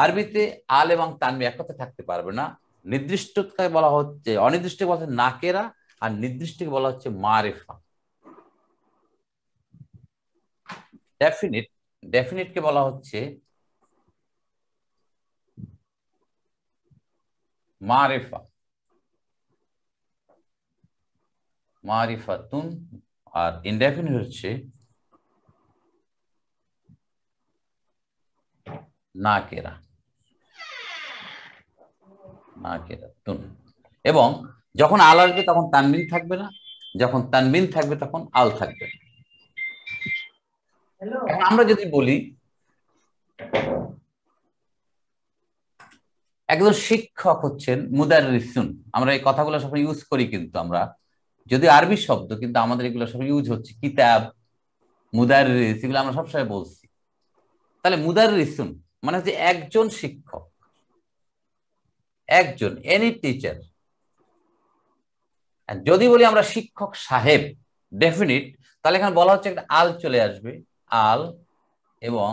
আরবিতে আল এবং তানবিন একসাথে থাকতে পারবে না। নির্দিষ্টকে বলা হচ্ছে, অনির্দিষ্টকে বলা হচ্ছে নাকেরা, আর নির্দিষ্টকে বলা হচ্ছে মারিফা। ডেফিনিটকে বলা হচ্ছে মারিফা, মারিফাতুন। আর ইনডেফিনিট হচ্ছে নাকেরা, নাকেরাতুন। এবং যখন আল আসবে তখন তানবিন থাকবে না, যখন তানবিন থাকবে তখন আল থাকবে। এখন আমরা যদি বলি একজন শিক্ষক হচ্ছেন মুদাররিসুন, আমরা এই কথাগুলো সব ইউজ করি, কিন্তু আমরা যদি আরবি শব্দ, কিন্তু আমাদের এগুলো সব ইউজ হচ্ছে কিতাব, মুদাররিস, এগুলো আমরা সবসময় বলছি। তাহলে মুদাররিসুন মানে হচ্ছে একজন শিক্ষক, একজন, এনি টিচার। যদি বলি আমরা শিক্ষক সাহেব ডেফিনিট, তাহলে এখানে বলা হচ্ছে একটা আল চলে আসবে, আল, এবং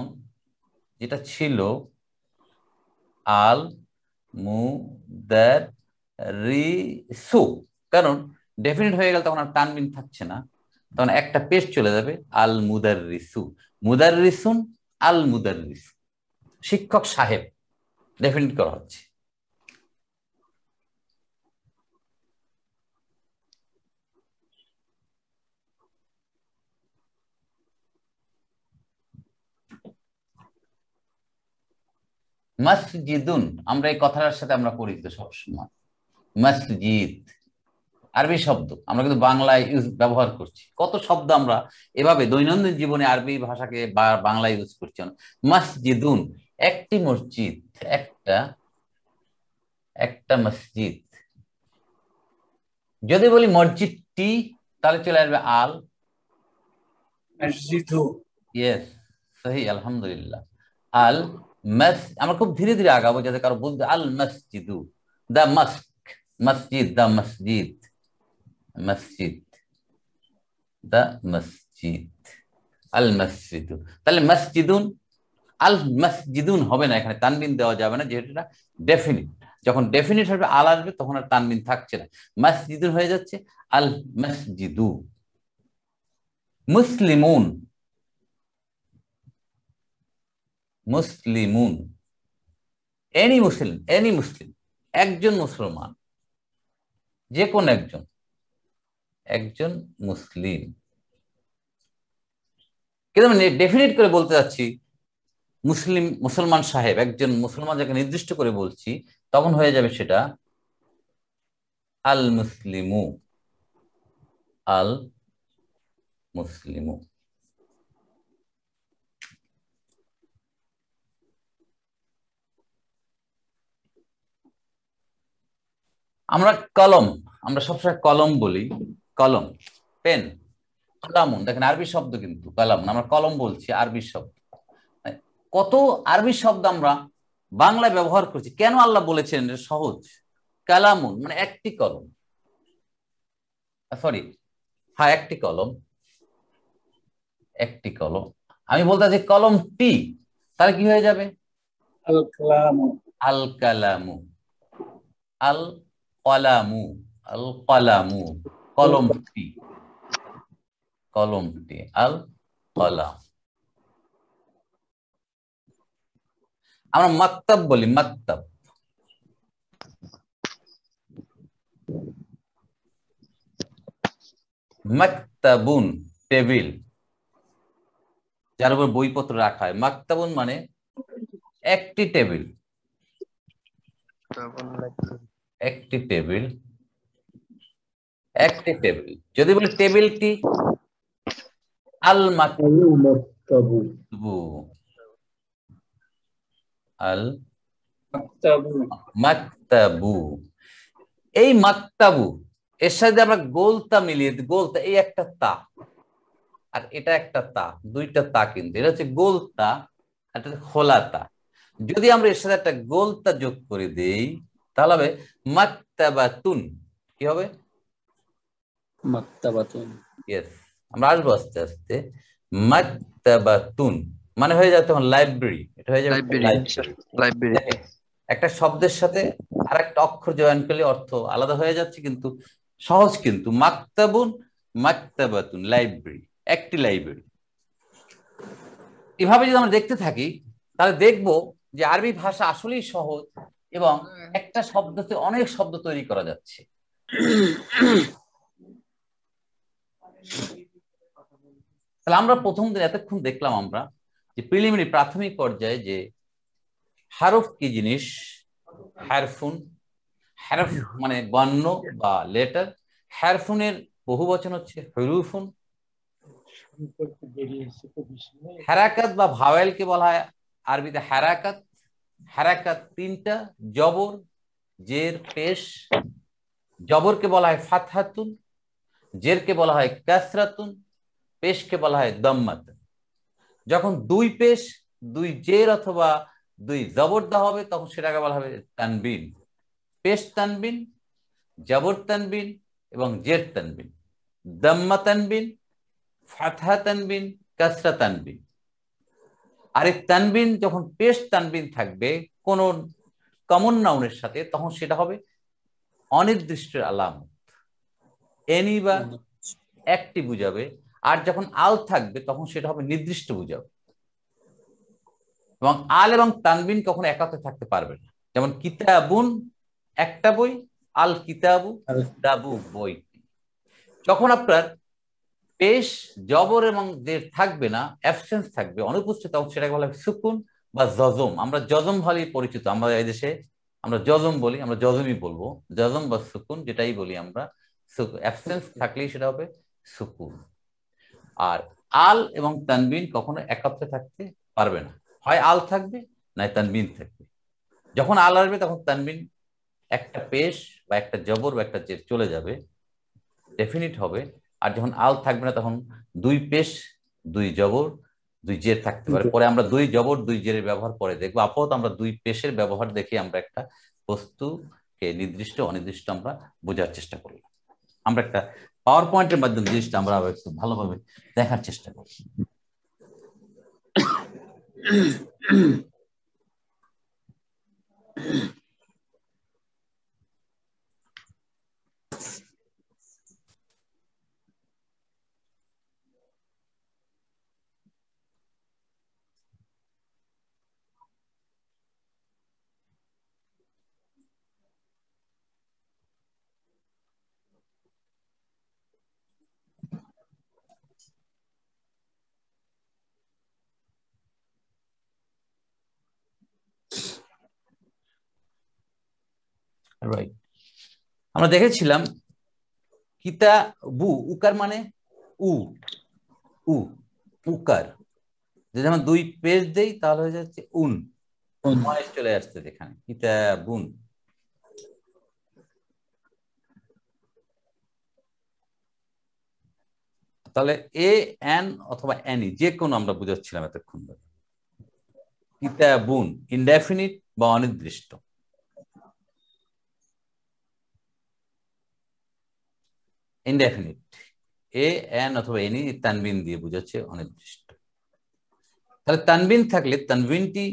যেটা ছিল আল মুদাররিসু, কারণ ডেফিনিট হয়ে গেল তখন আর তানবিন থাকছে না, তখন একটা পেশ চলে যাবে, আল মুদাররিসু, মুদাররিসুন, আল মুদাররিসু, শিক্ষক সাহেব ডেফিনিট করা হচ্ছে। মসজিদুন, আমরা এই কথাটার সাথে আমরা পরিচিত সবসময়। মসজিদ আরবি শব্দ, আমরা কিন্তু বাংলায় ব্যবহার করছি। কত শব্দ আমরা এভাবে দৈনন্দিন জীবনে আরবি ভাষাকে বাংলায় ইউজ করছি। মসজিদুন একটি মসজিদ, একটা, একটা মসজিদ। যদি বলি মসজিদটি তাহলে চলে আসবে আল, মসজিদু। ইয়েস, সহি, আলহামদুলিল্লাহ। আল মাস, আমরা খুব ধীরে ধীরে আগাবো যাতে কারো বুঝতে। আল মসজিদু, দা মস্ক, মসজিদ, দা মসজিদ, মসজিদ, দা মসজিদ, আল মসজিদু। তাহলে মসজিদুন, আল মসজিদুন হবে না, এখানে তানবিন দেওয়া যাবে না, যেহেতু এটা ডেফিনিট। যখন ডেফিনিট হবে আল আসবে তখন আর তানবিন থাকছে না, মসজিদুন হয়ে যাচ্ছে আল মসজিদু। মুসলিমুন, মুসলিমুন, এনি মুসলিম, এনি মুসলিম, একজন মুসলমান, যে কোন একজন, একজন মুসলিম। কিন্তু আমি ডেফিনিট করে বলতে যাচ্ছি মুসলিম, মুসলমান সাহেব, একজন মুসলমান যাকে নির্দিষ্ট করে বলছি, তখন হয়ে যাবে সেটা আল মুসলিমু, আল মুসলিমু। আমরা কলম, আমরা সবসময় কলম বলি, কলম, পেন, কলামুন, দেখেন আরবি শব্দ কিন্তু কলাম না, আমরা কলম বলছি, আরবি শব্দ। কত আরবি শব্দ আমরা বাংলায় ব্যবহার করছি, কেন আল্লাহ বলেছেন এটা সহজ? কালামুন মানে একটি কলম, সরি, হ্যাঁ একটি কলম, একটি কলম। আমি বলতে চাচ্ছি কলমটি, তাহলে কি হয়ে যাবে? আল কালামু, আল কালামু, আল কলামু, আল কলামু, কলমটি, কলমটি, আল কলাম। আমরা মাকতাব বলি, মাকতাব, মাকতাবুন টেবিল, যার উপর বইপত্র রাখা হয়। মাকতাবুন মানে একটি টেবিল, একটি টেবিল, একটি টেবিল। যদি বলি টেবিলটি, আল মাকতাবু, আল মাকতাবু, মাকতাবু। এই মাকতাবু এর সাথে আমরা গোলতা মিলিয়ে দিই, গোলতা, এই একটা তা আর এটা একটা তা, দুইটা তা, কিন্তু এটা হচ্ছে গোলতা, এটা খোলা তা। যদি আমরা এর সাথে একটা গোলতা যোগ করে দেই তাহলে হবে মাকতাবাতুন। কি হবে? মাকতাবাতুন। ইয়েস, আমরা আসবো আস্তে আস্তে। মাকতাবাতুন মানে হয়ে যাবে তখন লাইব্রেরি, এটা হয়ে যাবে লাইব্রেরি। একটা শব্দের সাথে আর একটা অক্ষর জয়েন করলে অর্থ আলাদা হয়ে যাচ্ছে, কিন্তু সহজ। কিন্তু মাকতাবুন, মাকতাবাতুন, লাইব্রেরি, একটি লাইব্রেরি। এভাবে যদি আমরা দেখতে থাকি তাহলে দেখবো যে আরবি ভাষা আসলেই সহজ এবং একটা শব্দতে অনেক শব্দ তৈরি করা যাচ্ছে। তাহলে আমরা প্রথম দিন এতক্ষণ দেখলাম আমরা যে প্রিলিমিনারি, প্রাথমিক পর্যায়ে, যে হারফ কি জিনিস। হারফুন, হারফ মানে বর্ণ বা লেটার। হারফুনের বহু বচন হচ্ছে হুরুফুন। হারাকাত বা ভাওয়েলকে বলা হয় আরবিতে হারাকাত। হারাকাত তিনটা, জবর, জের, পেশ। জবরকে বলা হয় ফাতহাতুন, জেরকে বলা হয় কাসরাতুন, পেশকে বলা হয় দম্মাতুন। যখন দুই পেশ, দুই জের অথবা দুই জবর দেওয়া হবে তখন সেটাকে বলা হবে তানবিন। পেশ তানবিন, জবর তানবিন এবং জের তানবিন। দম্মা তানবিন, ফাতহা তানবিন, কাসরা তানবিন। আর এই তানবিন যখন পেশ তানবিন থাকবে কোন কমন নাউনের সাথে তখন সেটা হবে অনির্দিষ্টের আলামত, এনি বা একটি বুঝাবে। আর যখন আল থাকবে তখন সেটা হবে নির্দিষ্ট বুঝাবে। এবং আল এবং তানবিন কখনো একত্রে থাকতে পারবে না। যেমন কিতাবুন একটা বই, আল কিতাবু দাবু বইটি। যখন আপনার পেশ, জবর এবং জের থাকবে না, অ্যাবসেন্স থাকবে, অনুপস্থিত, তখন সেটাকে বলা হয় সুকুন বা জজম। আমরা জজম ভালোই পরিচিত, আমরা এই দেশে আমরা জজম বলি, আমরা জজমই বলবো, জজম বা সুকুন যেটাই বলি আমরা। অ্যাবসেন্স থাকলেই সেটা হবে সুকুন। আর আল এবং তানবিন কখনো একত্রে থাকতে পারবে না, হয় আল থাকবে নয় তানবিন থাকবে। যখন আল আসবে তখন তানবিন একটা পেশ বা একটা জবর বা একটা জের চলে যাবে, ডেফিনিট হবে। আর যখন আল থাকবে না তখন দুই পেশ, দুই জবর দুই জের থাকতে পারে। পরে আমরা দুই জবর দুই জেরের ব্যবহার পরে দেখবো। আপাতত আমরা দুই পেশের ব্যবহার দেখে আমরা একটা বস্তুকে নির্দিষ্ট অনির্দিষ্ট আমরা বোঝার চেষ্টা করলাম। আমরা একটা পাওয়ার পয়েন্টের মাধ্যমে জিনিসটা আমরা একটু ভালোভাবে দেখার চেষ্টা করি। রাইট, আমরা দেখেছিলাম কিতাবু উকার মানে উ উ উকার, যদি আমরা দুই পেজ দেই তাহলে হয়ে যাচ্ছে উন, চলে আসছে এখানে কিতাবুন। তাহলে এ এন অথবা এনি যে কোনো আমরা বুঝাচ্ছিলাম এতক্ষণ ধরে। কিতাবুন ইনডেফিনিট বা অনির্দিষ্ট, ইনডেফিনিট এ এন অথবা এনি তানবিন দিয়ে বুঝাচ্ছে অনির্দিষ্ট। তাহলে তানবিন থাকলে তানবিনটি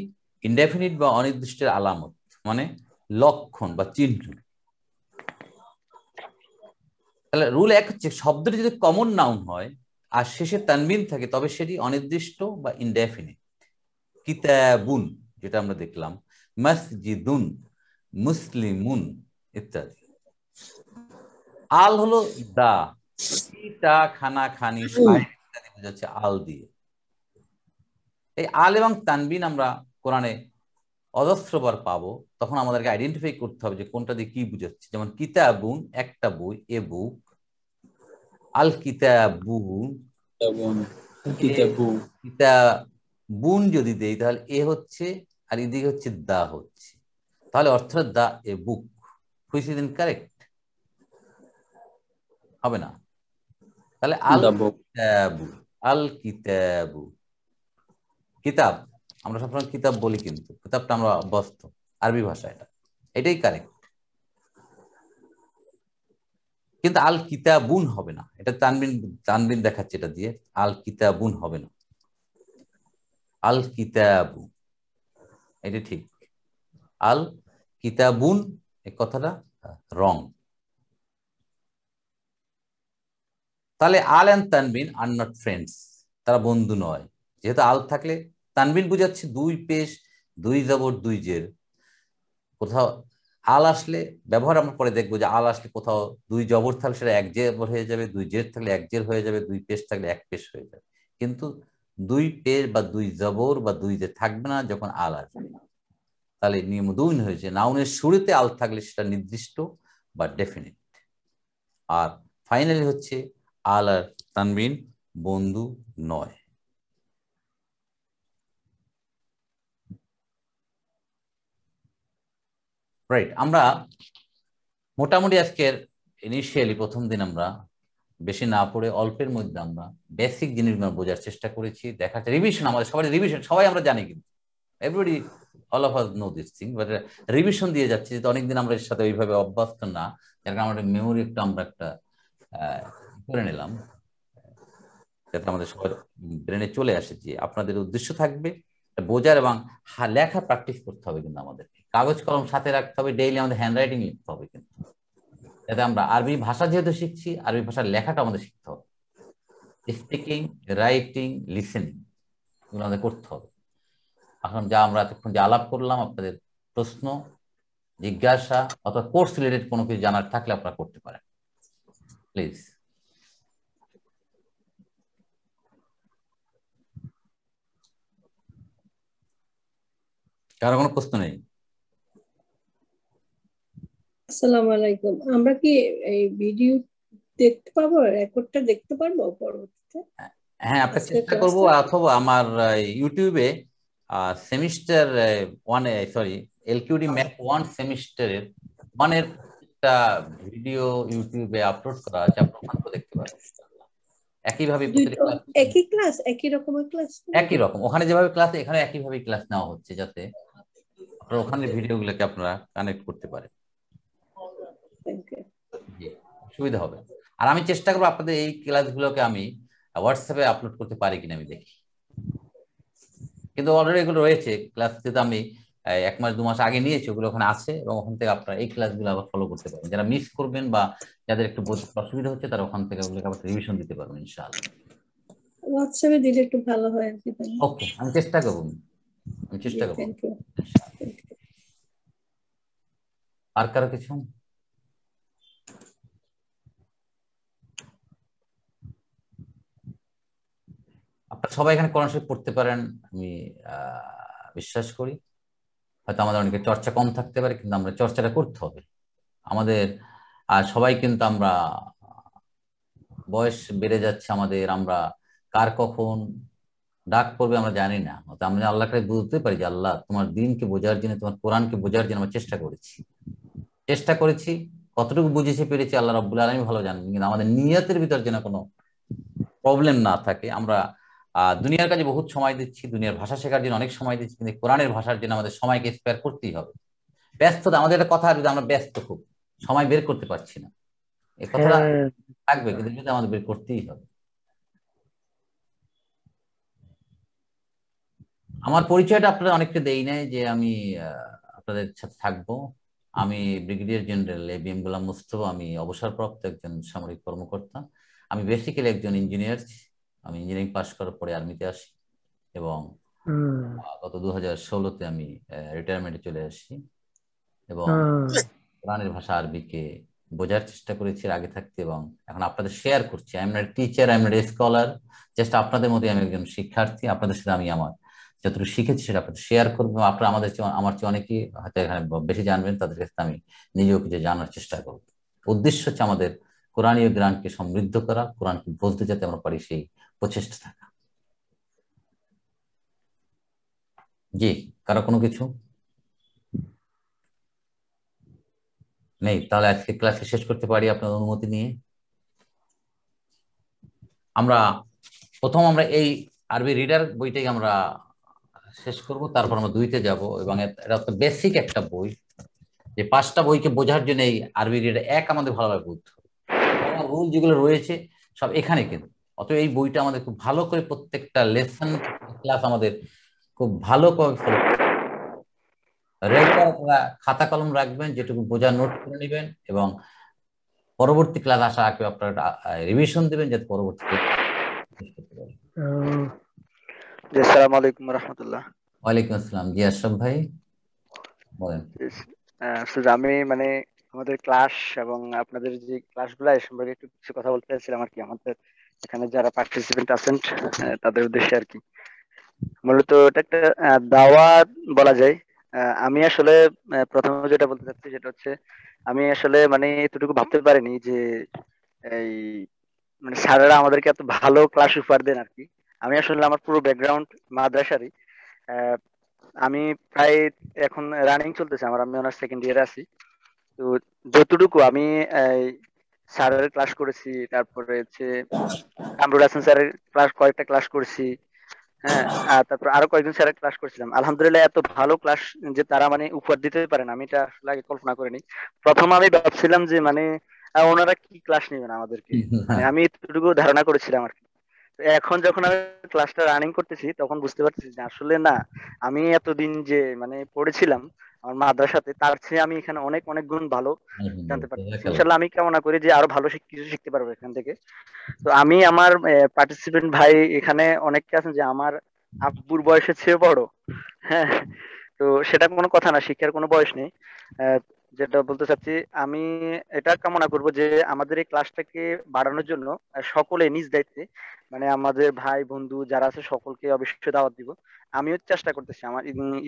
ইনডেফিনিট বা অনির্দিষ্টের আলামত, মানে লক্ষণ বা চিহ্ন। তাহলে রুল এক হচ্ছে শব্দটি যদি কমন নাউন হয় আর শেষে তানবিন থাকে তবে সেটি অনির্দিষ্ট বা ইনডেফিনিট। কিতাবুন যেটা আমরা দেখলাম, মসজিদুন, মুসলিমুন ইত্যাদি। আল হলো দা, টা খানা খানি ইত্যাদি বোঝাচ্ছে আল দিয়ে। এই আল এবং তানবিন আমরা কোরআনে অজস্রবার পাবো, তখন আমাদেরকে আইডেন্টিফাই করতে হবে যে কোনটা দিয়ে কি বুঝাচ্ছে। যেমন কিতাবুন একটা বই, এ বুক। আল কিতাবুন, কিতাবুন যদি দেই তাহলে এ হচ্ছে আর এদিকে হচ্ছে দা হচ্ছে, তাহলে অর্থ the a book. Which is incorrect? হবে না। তাহলে আল কিতাবু, আল কিতাবু কিতাব, আমরা সবসময় কিতাব বলি কিন্তু কিতাবটা আমরা অভ্যস্ত আরবি ভাষা, এটাই কারেক্ট। কিন্তু আল কিতাবুন হবে না, এটা তানবিন তানবিন দেখাচ্ছে এটা দিয়ে, আল কিতাবুন হবে না, আল কিতাবু এটা ঠিক। আল কিতাবুন এই কথাটা রং। তাহলে আল এন্ড তানবিন আর নট ফ্রেন্ডস, তারা বন্ধু নয়। যেহেতু আল থাকলে তানবিন বুঝাচ্ছে দুই পেশ দুই জবর দুই জের। কোথাও আল আসলে ব্যবহার আমরা পরে দেখবো যে আল আসলে কোথাও দুই জবর থাকলে সেটা এক জবর হয়ে যাবে, দুই জের থাকলে এক জের হয়ে যাবে, দুই পেশ থাকলে এক পেশ হয়ে যাবে। কিন্তু দুই পেশ বা দুই জবর বা দুই জের থাকবে না যখন আল আসবে। তাহলে নিয়ম দুই হয়েছে, নাউনের শুরুতে আল থাকলে সেটা নির্দিষ্ট বা ডেফিনিট। আর ফাইনালি হচ্ছে আল আর তানবিন বন্ধু নয়। রাইট, আমরা মোটামুটি আজকের ইনিশিয়ালি প্রথম দিন আমরা বেশি না পড়ে অল্পের মধ্যে আমরা বেসিক জিনিসগুলো বোঝার চেষ্টা করেছি। দেখা যাচ্ছে রিভিশন, আমাদের সবাই রিভিশন, সবাই আমরা জানি কিন্তু everybody all of us no this thing, but revision দিয়ে যাচ্ছি যেহেতু অনেকদিন আমরা এর সাথে ওইভাবে অভ্যস্ত না, যার কারণে আমাদের মেমোরি একটু আমরা একটা করে নিলাম যাতে আমাদের সবার ব্রেনে চলে আসে। যে আপনাদের উদ্দেশ্য থাকবে বোঝার এবং লেখা প্র্যাকটিস করতে হবে, কিন্তু আমাদের কাগজ কলম সাথে রাখতে হবে, ডেইলি আমাদের হ্যান্ড রাইটিং লিখতে হবে, কিন্তু যাতে আমরা আরবি ভাষা যেহেতু শিখছি আরবি ভাষার লেখাটা আমাদের শিখতে হবে। স্পিকিং, রাইটিং, লিসেনিং এগুলো আমাদের করতে হবে। এখন যা আমরা এতক্ষণ যে আলাপ করলাম, আপনাদের প্রশ্ন জিজ্ঞাসা অথবা কোর্স রিলেটেড কোনো কিছু জানার থাকলে আপনারা করতে পারেন প্লিজ। কারো কোনো প্রশ্ন নেই? আসসালামু আলাইকুম। আমরা কি এই ভিডিও দেখতে পাবো, রেকর্ডটা দেখতে পারবো পরবর্তীতে? হ্যাঁ, আমরা চেষ্টা করবো, অথবা আমার ইউটিউবে সেমিস্টার ওয়ানে, সরি এলকিউডি ম্যাথ 1 সেমিস্টারের 1 এর একটা ভিডিও ইউটিউবে আপলোড করা আছে, আপনি ওখান থেকে দেখতে পারেন। একইভাবে দুইটা একই ক্লাস, একই রকমের ক্লাস, একই রকম। ওখানে যেভাবে ক্লাস, এখানে একইভাবে ক্লাস নেওয়া হচ্ছে, যাতে আপনারা ওখানে ভিডিওগুলোকে আপনারা কানেক্ট করতে পারেন। জি, সুবিধা হবে। আর আমি চেষ্টা করবো আপনাদের এই ক্লাসগুলোকে আমি হোয়াটসঅ্যাপে আপলোড করতে পারি কিনা আমি দেখি, কিন্তু অলরেডি এগুলো রয়েছে ক্লাস, যেটা আমি 1 মাস 2 মাস আগে নিয়েছি, ওগুলো ওখানে আছে, এবং ওখান থেকে আপনারা এই ক্লাসগুলো আবার ফলো করতে পারবেন। যারা মিস করবেন বা যাদের একটু বুঝতে অসুবিধা হচ্ছে, তারা ওখান থেকে ওগুলোকে আবার রিভিশন দিতে পারবেন ইনশাআল্লাহ। হোয়াটসঅ্যাপে দিলে একটু ভালো হয় আর কি। ওকে, আমি চেষ্টা করবো, আমি চেষ্টা করবো। Thank you. আর কারো কিছু? আপনারা সবাই এখানে কোরআন শরীফ পড়তে পারেন আমি বিশ্বাস করি। হয়তো আমাদের অনেকে চর্চা কম থাকতে পারে, কিন্তু আমরা চর্চাটা করতে হবে আমাদের। সবাই কিন্তু আমরা বয়স বেড়ে যাচ্ছে আমাদের, আমরা কার কখন ডাক পড়বে আমরা জানি না। আমরা আল্লাহকে বুঝতে পারি যে আল্লাহ তোমার দিনকে বোঝার জন্য, তোমার কোরআনকে বোঝার জন্য আমরা চেষ্টা করেছি। কতটুকু বুঝেছি পেরেছি আল্লাহ রাব্বুল আলামিন ভালো জানেন, কিন্তু আমাদের নিয়তের ভিতর যেন কোনো প্রবলেম না থাকে। আমরা দুনিয়ার কাজে বহুত সময় দিচ্ছি, দুনিয়ার ভাষা শেখার জন্য অনেক সময় দিচ্ছি, কিন্তু কোরআনের ভাষার জন্য আমাদের সময়কে স্পেয়ার করতেই হবে। ব্যস্ততা আমাদের একটা কথা, যদি আমরা ব্যস্ত খুব সময় বের করতে পারছি না, এই কথাটা থাকবে, কিন্তু এটা আমাদের বের করতেই হবে। আমার পরিচয়টা আপনারা অনেকটা দেই নাই যে আমি আপনাদের সাথে থাকবো। আমি ব্রিগেডিয়ার জেনারেল এবিএম গোলাম মুস্তফা। আমি অবসরপ্রাপ্ত একজন সামরিক কর্মকর্তা। আমি বেসিক্যালি একজন ইঞ্জিনিয়ার। আমি ইঞ্জিনিয়ারিং পাশ করার পরে আর্মিতে আসি, এবং গত 2016-তে আমি রিটায়ারমেন্টে চলে আসি, এবং কোরআনের ভাষা আরবিকে বোঝার চেষ্টা করেছি আগে থাকতে, এবং এখন আপনাদের শেয়ার করছি। I am not teacher, I am not a scholar, just আপনাদের মধ্যে আমি একজন শিক্ষার্থী। আপনাদের সাথে আমি আমার যতটুকু শিখেছি সেটা আপনাদের শেয়ার করবো। আপনারা আমাদের আমার চেয়ে অনেকেই হয়তো এখানে বেশি জানবেন, তাদের কাছে আমি নিজেও কিছু জানার চেষ্টা করব। উদ্দেশ্য হচ্ছে আমাদের কোরআনীয় জ্ঞানকে সমৃদ্ধ করা, কোরআনকে বুঝতে যাতে আমরা পারি সেই প্রচেষ্টা থাকা। জি, কারো কোনো কিছু নেই? তাহলে আজকে ক্লাসে শেষ করতে পারি আপনার অনুমতি নিয়ে। আমরা এই আরবি রিডার বইটাই আমরা শেষ করব, তারপর আমরা 2-তে যাব, এবং এটা তো বেসিক একটা বই, যে 5টা বইকে বোঝার জন্য এই আরবি রিডার 1 আমাদের ভালোভাবে বুঝতে হবে। রুল যেগুলো রয়েছে সব এখানে, কিন্তু অতএব এই বইটা আমাদের খুব ভালো করে প্রত্যেকটা লেসন ক্লাস আমাদের খুব ভালো করে ফলো রেগুলার আপনারা খাতা কলম রাখবেন, যেটুকু বোঝার নোট করে নেবেন, এবং পরবর্তী ক্লাস আসা আগে আপনারা রিভিশন দিবেন, যাতে পরবর্তীতে। আসসালামু আলাইকুম রাহমাতুল্লাহ। ওয়ালাইকুম আসসালাম। জি আশরাফ ভাই বলেন। আমি মানে আমাদের ক্লাস এবং আপনাদের যে ক্লাসগুলো এই সম্পর্কে একটু কিছু কথা বলতে চাইছিলাম আর কি। আমাদের এখানে যারা পার্টিসিপেন্ট আছেন তাদের উদ্দেশ্যে আর কি। মূলত এটা একটা দাওয়াত বলা যায়। আমি আসলে প্রথমে যেটা বলতে চাচ্ছি সেটা হচ্ছে, আমি আসলে মানে এতটুকু ভাবতে পারিনি যে এই মানে স্যারেরা আমাদেরকে এত ভালো ক্লাস উপহার দেন আর কি। আমি আসলে আমার পুরো ব্যাকগ্রাউন্ড মাদ্রাসারই। আমি প্রায় এখন রানিং চলতেছে আমার, আমি অনার্স সেকেন্ড ইয়ারে আছি। তো যতটুকু আমি স্যারের ক্লাস করেছি, তারপরে হচ্ছে কামরুল হাসান স্যারের কয়েকটা ক্লাস করেছি, হ্যাঁ, আর তারপর আরো কয়েকজন স্যারের ক্লাস করছিলাম। আলহামদুলিল্লাহ এত ভালো ক্লাস যে তারা মানে উপহার দিতে পারেন, আমি এটা আসলে আগে কল্পনা করিনি। প্রথম আমি ভাবছিলাম যে মানে ওনারা কি ক্লাস নেবেন আমাদেরকে, মানে আমি এতটুকু ধারণা করেছিলাম আর কি। এখন যখন আমি ক্লাসটা রানিং করতেছি তখন বুঝতে পারতেছি যে আসলে না, আমি এতদিন যে মানে পড়েছিলাম আমার মাদ্রাসাতে, তার চেয়ে আমি এখানে অনেক অনেক গুণ ভালো জানতে পারতেছি। ইনশাল্লাহ আমি কামনা করি যে আরো ভালো কিছু শিখতে পারবো এখান থেকে। তো আমি আমার পার্টিসিপেন্ট ভাই এখানে অনেকে আছেন যে আমার আব্বুর বয়সের চেয়ে বড়, হ্যাঁ। তো সেটা কোনো কথা না, শিক্ষার কোনো বয়স নেই। যেটা বলতে চাচ্ছি, আমি এটা কামনা করব যে আমাদের এই ক্লাসটাকে বাড়ানোর জন্য সকলে নিজ দায়িত্বে, মানে আমাদের ভাই বন্ধু যারা আছে সকলকে অবশ্যই দাওয়াত দিব। আমিও চেষ্টা করতেছি, আমার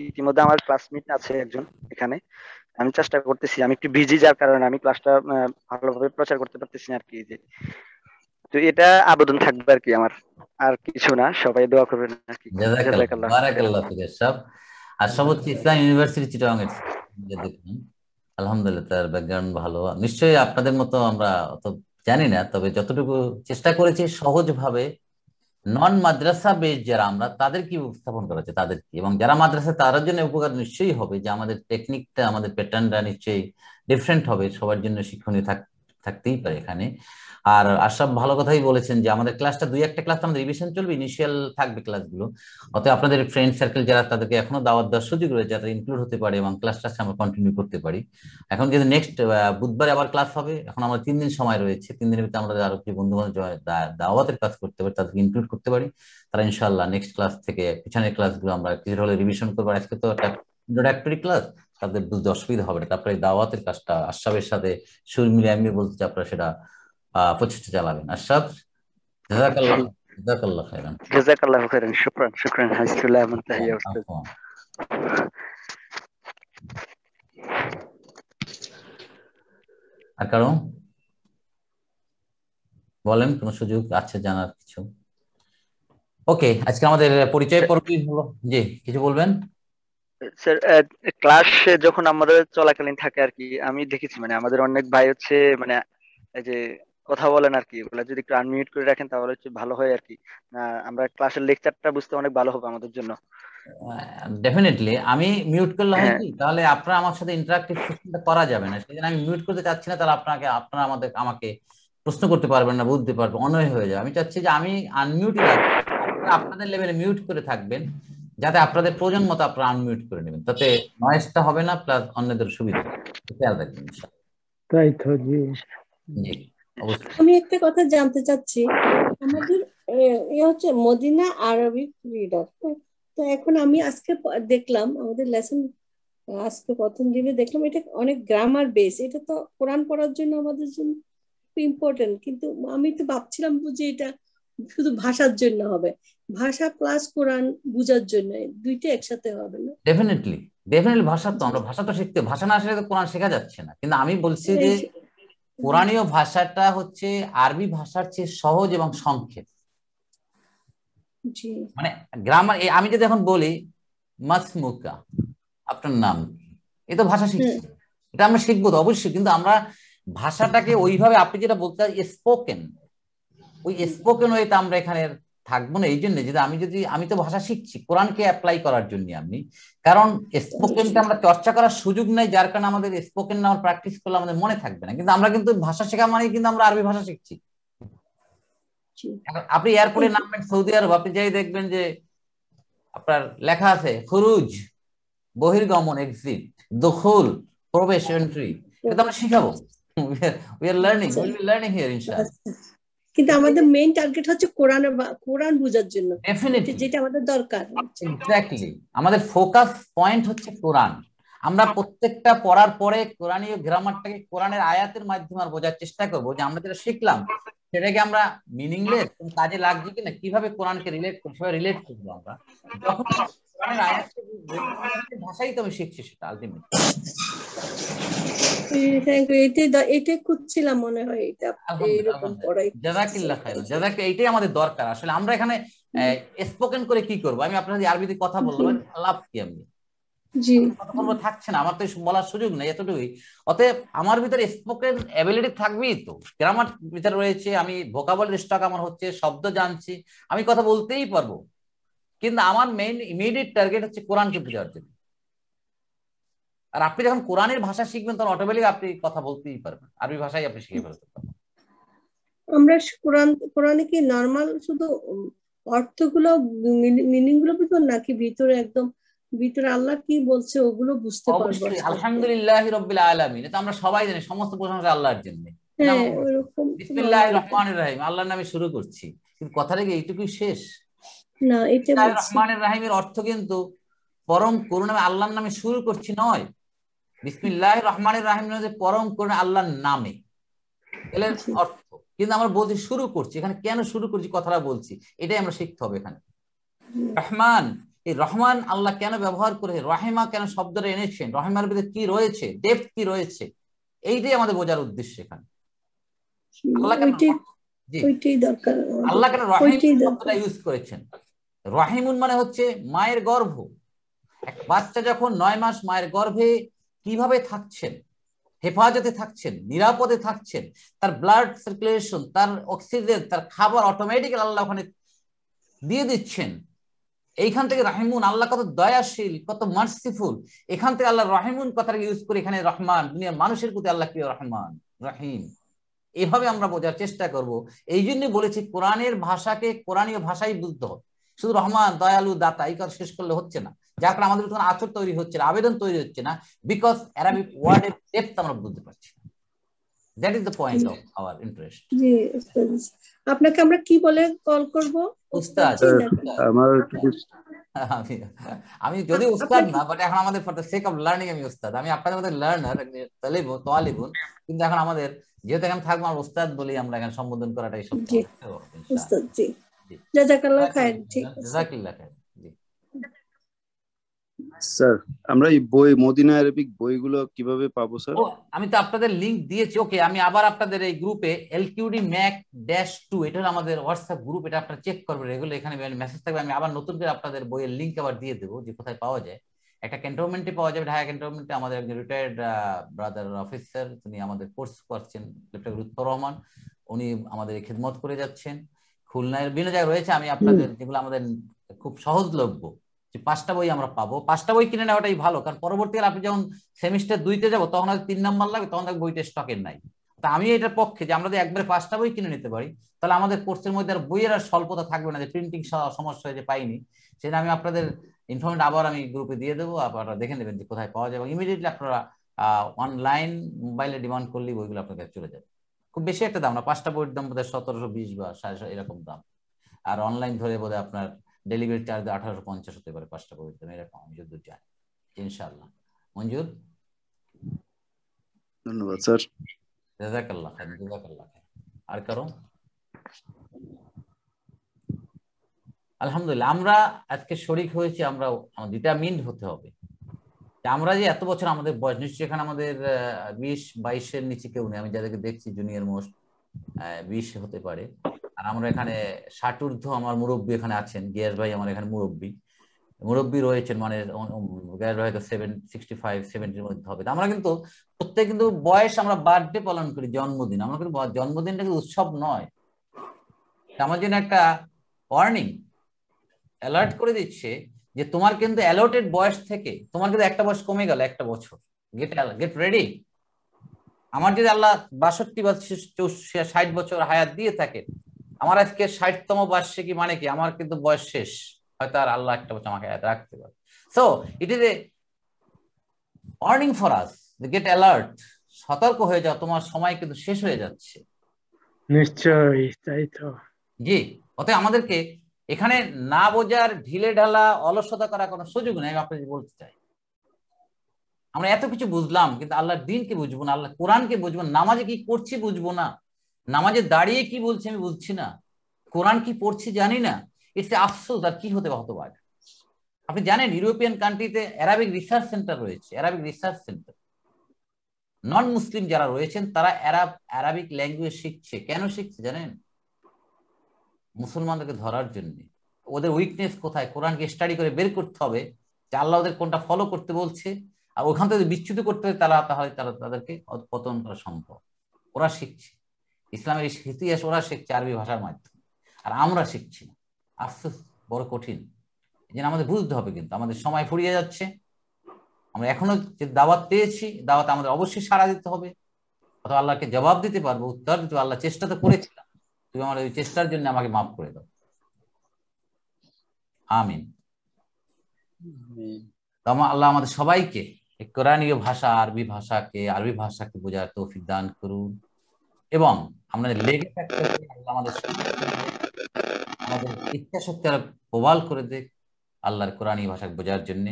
ইতিমধ্যে আমার ক্লাসমেট আছে একজন এখানে, আমি চেষ্টা করতেছি। আমি একটু বিজি, যার কারণে আমি ক্লাসটা ভালোভাবে প্রচার করতে পারতেছি না আর কি। যে তো এটা আবেদন থাকবে আর কি আমার, আর কিছু না। সবাই দোয়া করবেন আর কি। জাযাকাল্লাহ, বারাকাল্লাহ ফিক আশরাফ। আশরাফ হচ্ছে ইসলাম ইউনিভার্সিটি চিটাগাং এর দেখুন, আলহামদুলিল্লাহ তার ব্যাকগ্রাউন্ড ভালো। নিশ্চয়ই আপনাদের মতো আমরা অত জানি না, তবে যতটুকু চেষ্টা করেছি সহজভাবে নন মাদ্রাসা বেস যারা আমরা তাদের কি উপস্থাপন করা হচ্ছে তাদের কি, এবং যারা মাদ্রাসা তাদের জন্য উপকার নিশ্চয়ই হবে, যে আমাদের টেকনিকটা আমাদের প্যাটার্নটা নিশ্চয়ই ডিফারেন্ট হবে, সবার জন্য শিক্ষণীয় থাকতেই পারে এখানে। আর আশরাফ ভালো কথাই বলেছেন যে আমাদের ক্লাসটা দুই একটা ক্লাস আমাদের রিভিশন চলবে, ইনিশিয়াল থাকবে ক্লাসগুলো, অতএব আপনাদের ফ্রেন্ড সার্কেল যারা তাদেরকে এখনো দাওয়াত দেওয়ার সুযোগ রয়েছে, যারা ইনক্লুড হতে পারে এবং ক্লাসটা আমরা কন্টিনিউ করতে পারি। এখন কিন্তু নেক্সট বুধবারে আবার ক্লাস হবে, এখন আমরা 3 দিন সময় রয়েছে, 3 দিনের ভিতরে আমরা আরো যে বন্ধু বান্ধব দাওয়াতের কাজ করতে পারি তাদেরকে ইনক্লুড করতে পারি, তারা ইনশাআল্লাহ নেক্সট ক্লাস থেকে পিছনের ক্লাসগুলো আমরা কিছু হলে রিভিশন করবো। আজকে তো একটা ইন্ট্রোডাক্টরি ক্লাস, তাদের বুঝতে অসুবিধা হবে না, তারপরে দাওয়াতের কাজটা আশরাফের সাথে সুর মিলিয়ে আমি বলতে চাই আপনারা সেটা প্রচেষ্টা চালাবেন। আশরাফ, জাযাকাল্লাহ খাইরান। জাযাকাল্লাহু খাইরান। শুকরান হাসিবুল্লাহ মুনতাহিয়া উস্তাদ। আর কারণ বলেন, কোন সুযোগ আছে জানার কিছু? ওকে, আজকে আমাদের পরিচয় পর্বই হলো। জি, কিছু বলবেন? স্যার, ক্লাস যখন আমাদের চলাকালীন থাকে আর কি, আমি দেখেছি মানে আমাদের অনেক ভাই হচ্ছে মানে এই যে কথা বলেন আর কি, ওগুলা যদি একটু আনমিউট করে রাখেন তাহলে হচ্ছে ভালো হয় আর কি। আমরা ক্লাসের লেকচারটা বুঝতে অনেক ভালো হবে আমাদের জন্য। ডেফিনেটলি আমি মিউট করলে হয় হ্যাঁ, কি, তাহলে আপনারা আমার সাথে ইন্টারাক্টিভ সেশনটা করা যাবে না, সেই জন্য আমি মিউট করতে চাচ্ছি না, তাহলে আপনারা আমাকে প্রশ্ন করতে পারবেন না, বুঝতে পারবেন, অনয় হয়ে যাবে। আমি চাচ্ছি যে আমি আনমিউটই রাখবো, আপনারা আপনাদের লেভেলে মিউট করে থাকবেন, যাতে আপনাদের প্রয়োজন মতো আপনারা আনমিউট করে নেবেন, তাতে নয়েজটা হবে না, প্লাস অন্যদের সুবিধা হবে। খেয়াল রাখবেন ইনশাআল্লাহ। তাই তো, জি। জি, অবশ্যই। আমি একটা কথা জানতে চাচ্ছি, আমাদের হচ্ছে মদিনা আরবিক রিডার, তো এখন আমি আজকে দেখলাম আমাদের লেসন, আজকে প্রথম দিনে দেখলাম এটা অনেক গ্রামার বেস, এটা তো কোরআন পড়ার জন্য আমাদের জন্য ইম্পর্টেন্ট, কিন্তু আমি তো ভাবছিলাম যে এটা শুধু ভাষার জন্য হবে, ভাষা প্লাস কোরআন বুঝার জন্য, দুইটা একসাথে হবে না? ডেফিনেটলি ভাষা তো আমরা ভাষা তো শিখতে, ভাষা না শিখলে তো কোরআন শেখা যাচ্ছে না, কিন্তু আমি বলছি যে কোরআনীয় ভাষাটা হচ্ছে আরবি ভাষার চেয়ে সহজ এবং সংক্ষেপ। মানে গ্রামার, আমি যদি এখন বলি মাসমুকা, আপনার নাম কি, এ তো ভাষা শিখছি, এটা আমরা শিখবো তো অবশ্যই, কিন্তু আমরা ভাষাটাকে ওইভাবে আপনি যেটা বলতে স্পোকেন, ওই স্পোকেন ওয়েতে আমরা এখানে থাকবো না। এই জন্য আমি তো ভাষা শিখছি কোরআনকে অ্যাপ্লাই করার জন্য, কারণ স্পোকেনটা আমরা চর্চা করার সুযোগ নাই, যার কারণে আমাদের স্পোকেন আমরা প্র্যাকটিস করলে আমাদের মনে থাকবে না, কিন্তু আমরা কিন্তু ভাষা শেখা মানে কিন্তু আমরা আরবি ভাষা শিখছি। আপনি এয়ারপোর্টে নামবেন সৌদি আরব, আপনি যাই দেখবেন যে আপনার লেখা আছে খুরুজ, বহির্গমন, এক্সিট, দুখুল, প্রবেশ, এন্ট্রি, এটা আমরা শিখাবো। We are learning, will be learning here ইনশাআল্লাহ। কিন্তু আমাদের মেইন টার্গেট হচ্ছে কোরআন বোঝার জন্য, ডেফিনেটলি যেটা আমাদের দরকার। এক্স্যাক্টলি, আমাদের ফোকাস পয়েন্ট হচ্ছে কোরআন। আমরা প্রত্যেকটা পড়ার পরে কোরআনীয় গ্রামারটাকে কোরআনের আয়াতের মাধ্যমে আর বোঝার চেষ্টা করবো, যে আমরা যেটা শিখলাম সেটাকে আমরা মিনিংলেস কাজে লাগছে কিনা, কিভাবে কোরআনকে রিলেট করবো, কিভাবে রিলেট করবো আমরা, যখন কোরআনের আয়াতকে ভাষাই তো আমি শিখছি সেটা আলটিমেটলি। এটাই খুঁজছিলাম, মনে হয় এটা এরকম পড়াই। জাযাকিল্লাহ খাইরান, এইটাই আমাদের দরকার আসলে। আমরা এখানে স্পোকেন করে কি করবো, আমি আপনার আরবিতে কথা বললাম, লাভ কি? আমি থাকছে না, আমার তো বলার সুযোগ নেই, এতটুকুই। অতএব আমার ভিতরে স্পোকেন এবিলিটি থাকবেই তো, গ্রামার ভিতরে রয়েছে, আমি ভোকাবুলারি স্টক আমার হচ্ছে, শব্দ জানছি, আমি কথা বলতেই পারবো, কিন্তু আমার মেইন ইমিডিয়েট টার্গেট হচ্ছে কোরআনকে বোঝার জন্য। আর আপনি যখন কোরআনের ভাষা শিখবেন তখন অটোমেটিক আপনি কথা বলতেই পারবেন, আরবি ভাষাই আপনি শিখে ফেলতে পারবেন। আমরা কোরআনে কি নরমাল শুধু অর্থগুলো, মিনিং গুলো বুঝবো, নাকি ভিতরে একদম ভিতরে আল্লাহ কি বলছে ওগুলো বুঝতে পারবো? অবশ্যই, আলহামদুলিল্লাহি রাব্বিল আলামিন, এটা আমরা সবাই জানি, সমস্ত প্রশংসা আল্লাহর জন্য। বিসমিল্লাহির রহমানির রহিম, আল্লাহর নামে শুরু করছি, কিন্তু কথাটা কি এইটুকুই শেষ না? এটা রহমানির রহিমের অর্থ কিন্তু পরম করুণা, আল্লাহর নামে শুরু করছি নয়। বিসমিল্লাহির রহমানির রহিম যে পরম করুণা আল্লাহর নামে, এর অর্থ, কিন্তু আমরা বলছি শুরু করছি, এখানে কেন শুরু করছি কথাটা বলছি, এটাই আমরা শিখতে হবে এখানে। রহমান, এই রহমান আল্লাহ কেন ব্যবহার করে, রহিমা কেন শব্দটা এনেছেন, রহিমার ভিতরে কি রয়েছে, ডেপথ কি রয়েছে, এইটাই আমাদের বোঝার উদ্দেশ্য এখানে। আল্লাহ কেন রহিম শব্দটা ইউজ করেছেন? রহিমুন মানে হচ্ছে মায়ের গর্ভ, এক বাচ্চা যখন 9 মাস মায়ের গর্ভে কিভাবে থাকছেন, হেফাজতে থাকছেন, নিরাপদে থাকছেন, তার ব্লাড সার্কুলেশন, তার অক্সিজেন, তার খাবার অটোমেটিক্যালি আল্লাহ ওখানে দিয়ে দিচ্ছেন। এইখান থেকে রাহিমুন, আল্লাহ কত দয়াশীল, কত মার্সিফুল, এখান থেকে আল্লাহ রাহিমুন কথাটা ইউজ করে এখানে রহমান, দুনিয়ার মানুষের প্রতি আল্লাহ কি রহমান রাহিম, এভাবে আমরা বোঝার চেষ্টা করব। এই জন্য বলেছি কোরআনের ভাষাকে কোরআনীয় ভাষাই বুঝতে হবে। শুধু রহমান, দয়ালু, দাতা এই কথা শেষ করলে হচ্ছে না, যার কারণে আমাদের কোনো আচর তৈরি হচ্ছে না, আবেদন তৈরি হচ্ছে না, বিকজ অ্যারাবিক ওয়ার্ডের ডেপথ আমরা বুঝতে পারছি। That is the point of our interest. জি উস্তাদ, আপনাকে আমরা কি বলে কল করব? উস্তাদ। আমার আমি যদি উস্তাদ না, বাট এখন আমাদের for the sake of learning আমি উস্তাদ, আমি আপনাদের মধ্যে লার্নার তালিবুন, কিন্তু এখন আমাদের যেহেতু এখানে থাকবো আমরা উস্তাদ বলি, আমরা এখানে সম্বোধন করাটাই সত্য। উস্তাদ জি, জাযাকাল্লাহ খাইর। ঠিক আছে, জাযাকাল্লাহ খাইর। জি স্যার, আমরা এই বই মদিনা আরবিক বইগুলো কিভাবে পাবো স্যার? আমি তো আপনাদের লিংক দিয়েছি। ওকে, আমি আবার আপনাদের এই গ্রুপে এলকিউডি ম্যাক -2 এটা হলো আমাদের হোয়াটসঅ্যাপ গ্রুপ, এটা আপনারা চেক করবেন রেগুলার, এখানে মেসেজ থাকবে। আমি আবার নতুন করে আপনাদের বইয়ের লিংক আবার দিয়ে দেবো যে কোথায় পাওয়া যায়। একটা ক্যান্টনমেন্টে পাওয়া যাবে, ঢাকা ক্যান্টনমেন্টে। আমাদের একজন রিটায়ার্ড ব্রাদার অফিসার, তিনি আমাদের কোর্স করছেন, লেফটেন্যান্ট লুৎফর রহমান, উনি আমাদের খিদমত করে যাচ্ছেন। খুলনার বিভিন্ন জায়গায় রয়েছে। আমি আপনাদের যেগুলো আমাদের খুব সহজলভ্য, যে 5টা বই আমরা পাবো, 5টা বই কিনে নেওয়াটাই ভালো, কারণ পরবর্তীকালে আপনি যখন সেমিস্টার 2-তে যাবো তখন হয়তো 3 নাম্বার লাগবে, তখন বইটা স্টকের নাই। তা আমি এটার পক্ষে যে আমরা যদি একবারে 5টা বই কিনে নিতে পারি, তাহলে আমাদের কোর্সের মধ্যে আর বইয়ের আর স্বল্পতা থাকবে না, যে প্রিন্টিং সমস্যা হয়ে যে পাইনি, সেটা আমি আপনাদের ইনফরমেশন আবার আমি গ্রুপে দিয়ে দেবো, আপনারা দেখে নেবেন যে কোথায় পাওয়া যায়, এবং ইমিডিয়েটলি আপনারা অনলাইন মোবাইলে ডিমান্ড করলেই বইগুলো আপনার কাছে চলে যাবে। খুব বেশি একটা দাম না, 5টা বইয়ের দাম বোধহয় 1720 বা 750 এরকম দাম, আর অনলাইন ধরে বোধহয় আপনার ডেলিভারি চার্জ 1850 হতে পারে 5টা বই দাম, এরকম আমি যদি জানি। ইনশাআল্লাহ। মঞ্জুর, ধন্যবাদ স্যার। জাযাকাল্লাহ খাইর, জাযাকাল্লাহ খাইর। আর কারো? আলহামদুলিল্লাহ, আমরা আজকে শরীক হয়েছি, আমরা ডিটারমিন্ড হতে হবে। আমরা যে এত বছর আমাদের বয়স, নিশ্চয়ই এখানে আমাদের 20-22-এর নিচে কেউ নেই, আমি যাদেরকে দেখছি জুনিয়র মোস্ট 20 হতে পারে। আর আমরা এখানে 60 ঊর্ধ্ব আমার মুরব্বী এখানে আছেন, গিয়াস ভাই আমার এখানে মুরব্বী রয়েছেন, মানে গিয়াস ভাই তো 65-70 মধ্যে হবে। আমরা কিন্তু প্রত্যেক কিন্তু বয়স, আমরা বার্থডে পালন করি, জন্মদিন। আমরা কিন্তু জন্মদিনটা কিন্তু উৎসব নয়, আমার জন্য একটা ওয়ার্নিং, অ্যালার্ট করে দিচ্ছে যে তোমার কিন্তু অ্যালটেড বয়স থেকে তোমার কিন্তু একটা বয়স কমে গেল, একটা বছর। Get ready. আমার যদি আল্লাহ 62 বা 60 বছর হায়াত দিয়ে থাকে, আমার আজকে 60তম বার্ষিকী, মানে কি আমার কিন্তু বয়স শেষ, হয়তো আর আল্লাহ একটা বছর আমাকে হায়াত রাখতে পারে। So it is a warning for us, get alert, সতর্ক হয়ে যাও, তোমার সময় কিন্তু শেষ হয়ে যাচ্ছে। নিশ্চয়ই তাই তো। জি, অতএব আমাদেরকে এখানে না বোঝার, ঢিলে ঢালা, অলসতা করার কোনো সুযোগ নেই। আমি আপনাকে বলতে চাই, আমরা এত কিছু বুঝলাম কিন্তু আল্লাহর দিনকে বুঝবো না, আল্লাহ কোরআনকে বুঝবো না, নামাজে কি করছি বুঝবো না, নামাজে দাঁড়িয়ে কি বলছি আমি বুঝছি না, কোরআন কি পড়ছি জানি না। ইটস আফসোস। আর কি হতে পারে? আপনি জানেন ইউরোপিয়ান কান্ট্রিতে অ্যারাবিক রিসার্চ সেন্টার রয়েছে, অ্যারাবিক রিসার্চ সেন্টার। নন মুসলিম যারা রয়েছেন তারা অ্যারাবিক ল্যাঙ্গুয়েজ শিখছে। কেন শিখছে জানেন? মুসলমানদেরকে ধরার জন্য। ওদের উইকনেস কোথায়, কোরআনকে স্টাডি করে বের করতে হবে যে আল্লাহ ওদের কোনটা ফলো করতে বলছে, আর ওখান থেকে বিচ্যুত করতে হবে তাহলে তাদেরকে পতন করা সম্ভব। ওরা শিখছে ইসলামের ইতিহাস, ওরা শিখছে আরবি ভাষার মাধ্যমে, আর আমরা শিখছি না। আফসোস, বড় কঠিন। এই জন্য আমাদের বুঝতে হবে, কিন্তু আমাদের সময় ফুরিয়ে যাচ্ছে। আমরা এখনো যে দাওয়াত পেয়েছি, দাওয়াত আমাদের অবশ্যই সাড়া দিতে হবে, অথবা আল্লাহকে জবাব দিতে পারবো, উত্তর দিতে পারবো। আল্লাহ চেষ্টা তো করেছিলাম, তুমি আমার ওই চেষ্টার জন্য আমাকে মাফ করে দাও। আমিন। আল্লাহ আমাদের সবাইকে কোরআনীয় ভাষা, আরবি ভাষাকে বোঝার তৌফিক দান করুন, এবং আমরা লেগে থাকতে আমাদের ইচ্ছা শক্তি প্রবাল করে দেখ আল্লাহর কোরআনী ভাষা বোঝার জন্য।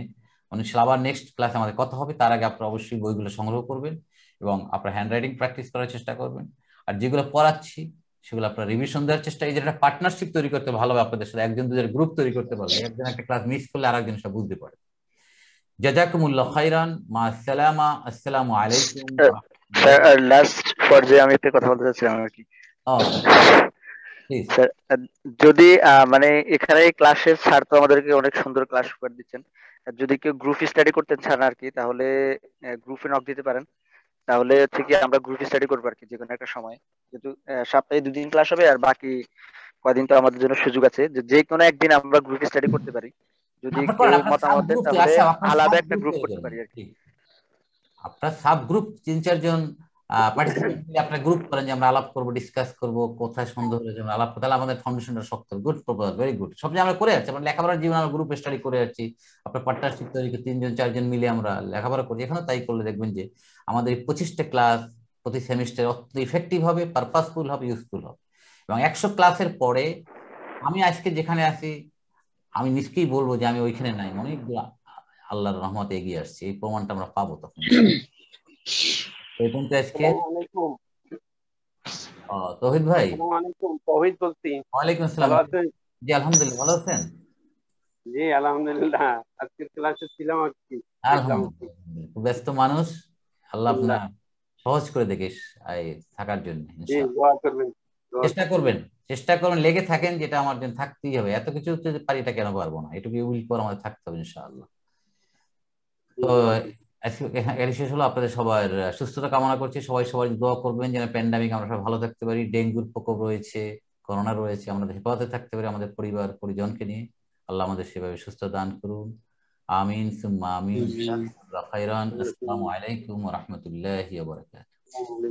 আবার নেক্সট ক্লাসে আমাদের কথা হবে। তার আগে আপনারা অবশ্যই বইগুলো সংগ্রহ করবেন এবং আপনার হ্যান্ড রাইটিং প্র্যাকটিস করার চেষ্টা করবেন। আর যেগুলো পড়াচ্ছি সেগুলো আপনার রিভিশন দেওয়ার চেষ্টা, এই যে একটা পার্টনারশিপ তৈরি করতে ভালোভাবে আপনাদের সাথে, একজন দুজন গ্রুপ তৈরি করতে পারবে, একজন একটা ক্লাস মিস করলে আরেকজন সব বুঝতে পারে। জাযাকুমুল্লাহ খাইরান, মা আসসালামা, আসসালামু আলাইকুম। স্যার লাস্ট পর্যায়ে আমি একটা কথা বলতে চাচ্ছিলাম আর কি। স্যার যদি মানে এখানে ক্লাসের স্যার তো আমাদেরকে অনেক সুন্দর ক্লাস করে দিচ্ছেন, যদি কেউ গ্রুপ স্টাডি করতে চান আর কি, তাহলে গ্রুপে নক দিতে পারেন। তাহলে হচ্ছে কি আমরা গ্রুপ স্টাডি করবো আর কি, যে কোনো একটা সময়। যেহেতু সপ্তাহে 2 দিন ক্লাস হবে, আর বাকি কদিন তো আমাদের জন্য সুযোগ আছে যে যে কোনো একদিন আমরা গ্রুপ স্টাডি করতে পারি। যদি আপনার কেউ করেন, আপনার সাব মতামত দেন গ্রুপ তাহলে আচ্ছা, আপনার আলাদা সাব একটা গ্রুপ গ্রুপ তৈরি করতে করেন, পারি আর কি। ঠিক। আপনার সাব গ্রুপ 3-4 জন পার্টিসিপেন্ট মিলে আপনার গ্রুপ করেন যে আমরা আলাপ করবো, ডিসকাস করবো, কোথায় সন্দেহ হলে যেমন আলাপ করতে, তাহলে আমাদের ফাউন্ডেশনটা শক্ত। Good proposal, very good. সব যে আমরা করে যাচ্ছি, আমরা লেখাপড়ার জীবনে আমরা গ্রুপ স্টাডি করে যাচ্ছি, আপনার পার্টনারশিপ তৈরি করে 3-4 জন মিলে আমরা লেখাপড়া করি। এখানে তাই করলে দেখবেন যে আমাদের এই 25টা ক্লাস প্রতি সেমিস্টার অত্যন্ত ইফেক্টিভ হবে, পারপাসফুল হবে, ইউজফুল হবে। এবং 100 ক্লাসের পরে আমি আজকে যেখানে আছি, আমি নিশ্চয়ই বলবো যে আমি ওইখানে নাই, অনেকগুলো আল্লাহর রহমতে এগিয়ে আসছি, এই প্রমাণটা আমরা পাবো তখন। এই পর্যন্ত আজকে আসসালামু তৌহিদ ভাই। আলাইকুম, তৌহিদ বলছি। ওয়ালাইকুম আসসালাম। ভালো আছেন? জি আলহামদুলিল্লাহ, ভালো আছেন? জি আলহামদুলিল্লাহ, আজকের ক্লাসে ছিলাম আর কি। আলহামদুলিল্লাহ, খুব ব্যস্ত মানুষ, আল্লাহ আপনার সহজ করে দেখে থাকার জন্য জি দোয়া করবেন, চেষ্টা করবেন, চেষ্টা করবেন, লেগে থাকেন, যেটা আমার জন্য থাকতেই হবে। এত কিছু হচ্ছে যে পারি, এটা কেন পারবো না, এটুকু উইল পর আমাদের থাকতে হবে ইনশাআল্লাহ। তো আজকে এখানে শেষ হলো। আপনাদের সবার সুস্থতা কামনা করছি, সবাই সবাই দোয়া করবেন যেন প্যান্ডামিক আমরা সবাই ভালো থাকতে পারি। ডেঙ্গুর প্রকোপ রয়েছে, করোনা রয়েছে, আমাদের হেফাজতে থাকতে পারি আমাদের পরিবার পরিজনকে নিয়ে। আল্লাহ আমাদের সেভাবে সুস্থ দান করুন, আমিন সুম্মা আমিন। খাইরান। আসসালামু আলাইকুম ওয়া রাহমাতুল্লাহি ওয়া বারাকাতুহু।